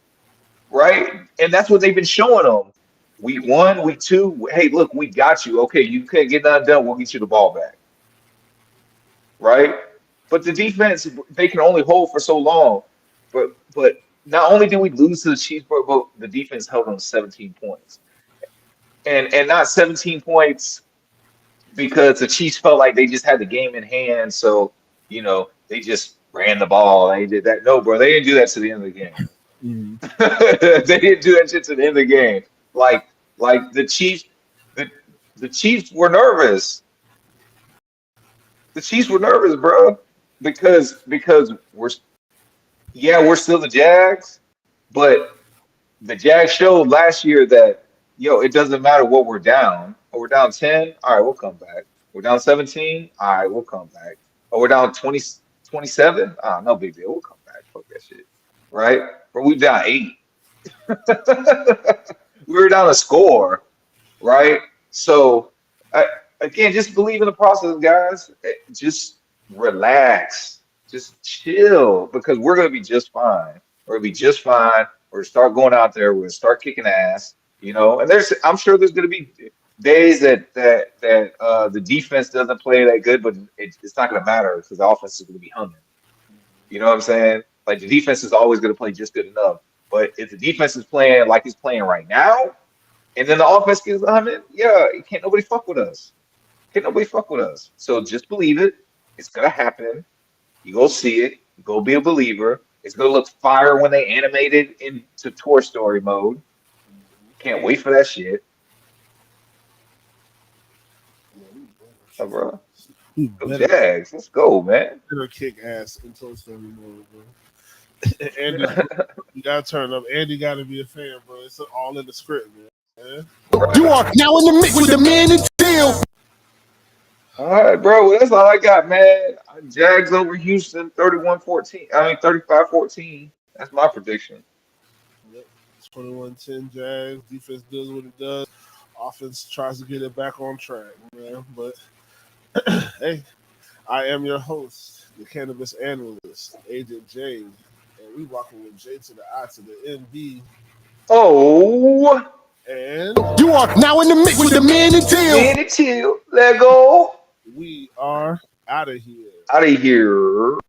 right? And that's what they've been showing them. Week 1, week 2, hey, look, we got you. Okay, you can't get nothing done. We'll get you the ball back, right? But the defense, they can only hold for so long. But not only did we lose to the Chiefs, but the defense held on 17 points, and not 17 points because the Chiefs felt like they just had the game in hand. So they just ran the ball. They did that. No, bro, they didn't do that to the end of the game. Mm-hmm. They didn't do that shit to the end of the game. Like the Chiefs, the Chiefs were nervous. The Chiefs were nervous, bro, because we're still the Jags, but the Jags showed last year that it doesn't matter what we're down. Oh, we're down 10. All right, we'll come back. We're down 17. All right, we'll come back. Oh, we're down 20, 27. Ah, no big deal. We'll come back. Fuck that shit. Right? But we down 8. We were down a score, right? So, again, just believe in the process, guys. Just relax. Just chill because we're gonna be just fine. We're gonna be just fine. We're gonna start going out there. We're gonna start kicking ass. And I'm sure there's gonna be days that the defense doesn't play that good, but it's not gonna matter because the offense is gonna be humming. You know what I'm saying? Like the defense is always gonna play just good enough. But if the defense is playing like it's playing right now, and then the offense gets humming, yeah, can't nobody fuck with us. Can't nobody fuck with us. So just believe it. It's gonna happen. You go see it. You go be a believer. It's gonna look fire when they animate it into Toy Story mode. Can't wait for that shit. Oh, bro. Go Jags. Let's go, man. Better kick ass in Toy Story mode, bro. Andy, you gotta turn up. Andy gotta be a fan, bro. It's all in the script, man. You are now in the mix with the man in Teal. All right, bro. Well, that's all I got, man. Jags over Houston 31-14. I mean 35-14. That's my prediction. Yep. 21-10 Jags. Defense does what it does. Offense tries to get it back on track, man. But hey, I am your host, the cannabis analyst, Agent J, and we walking with J to the I to the MB. Oh, and you are now in the mix with the man in Teal. Man in Teal. Let go. We are out of here. Out of here.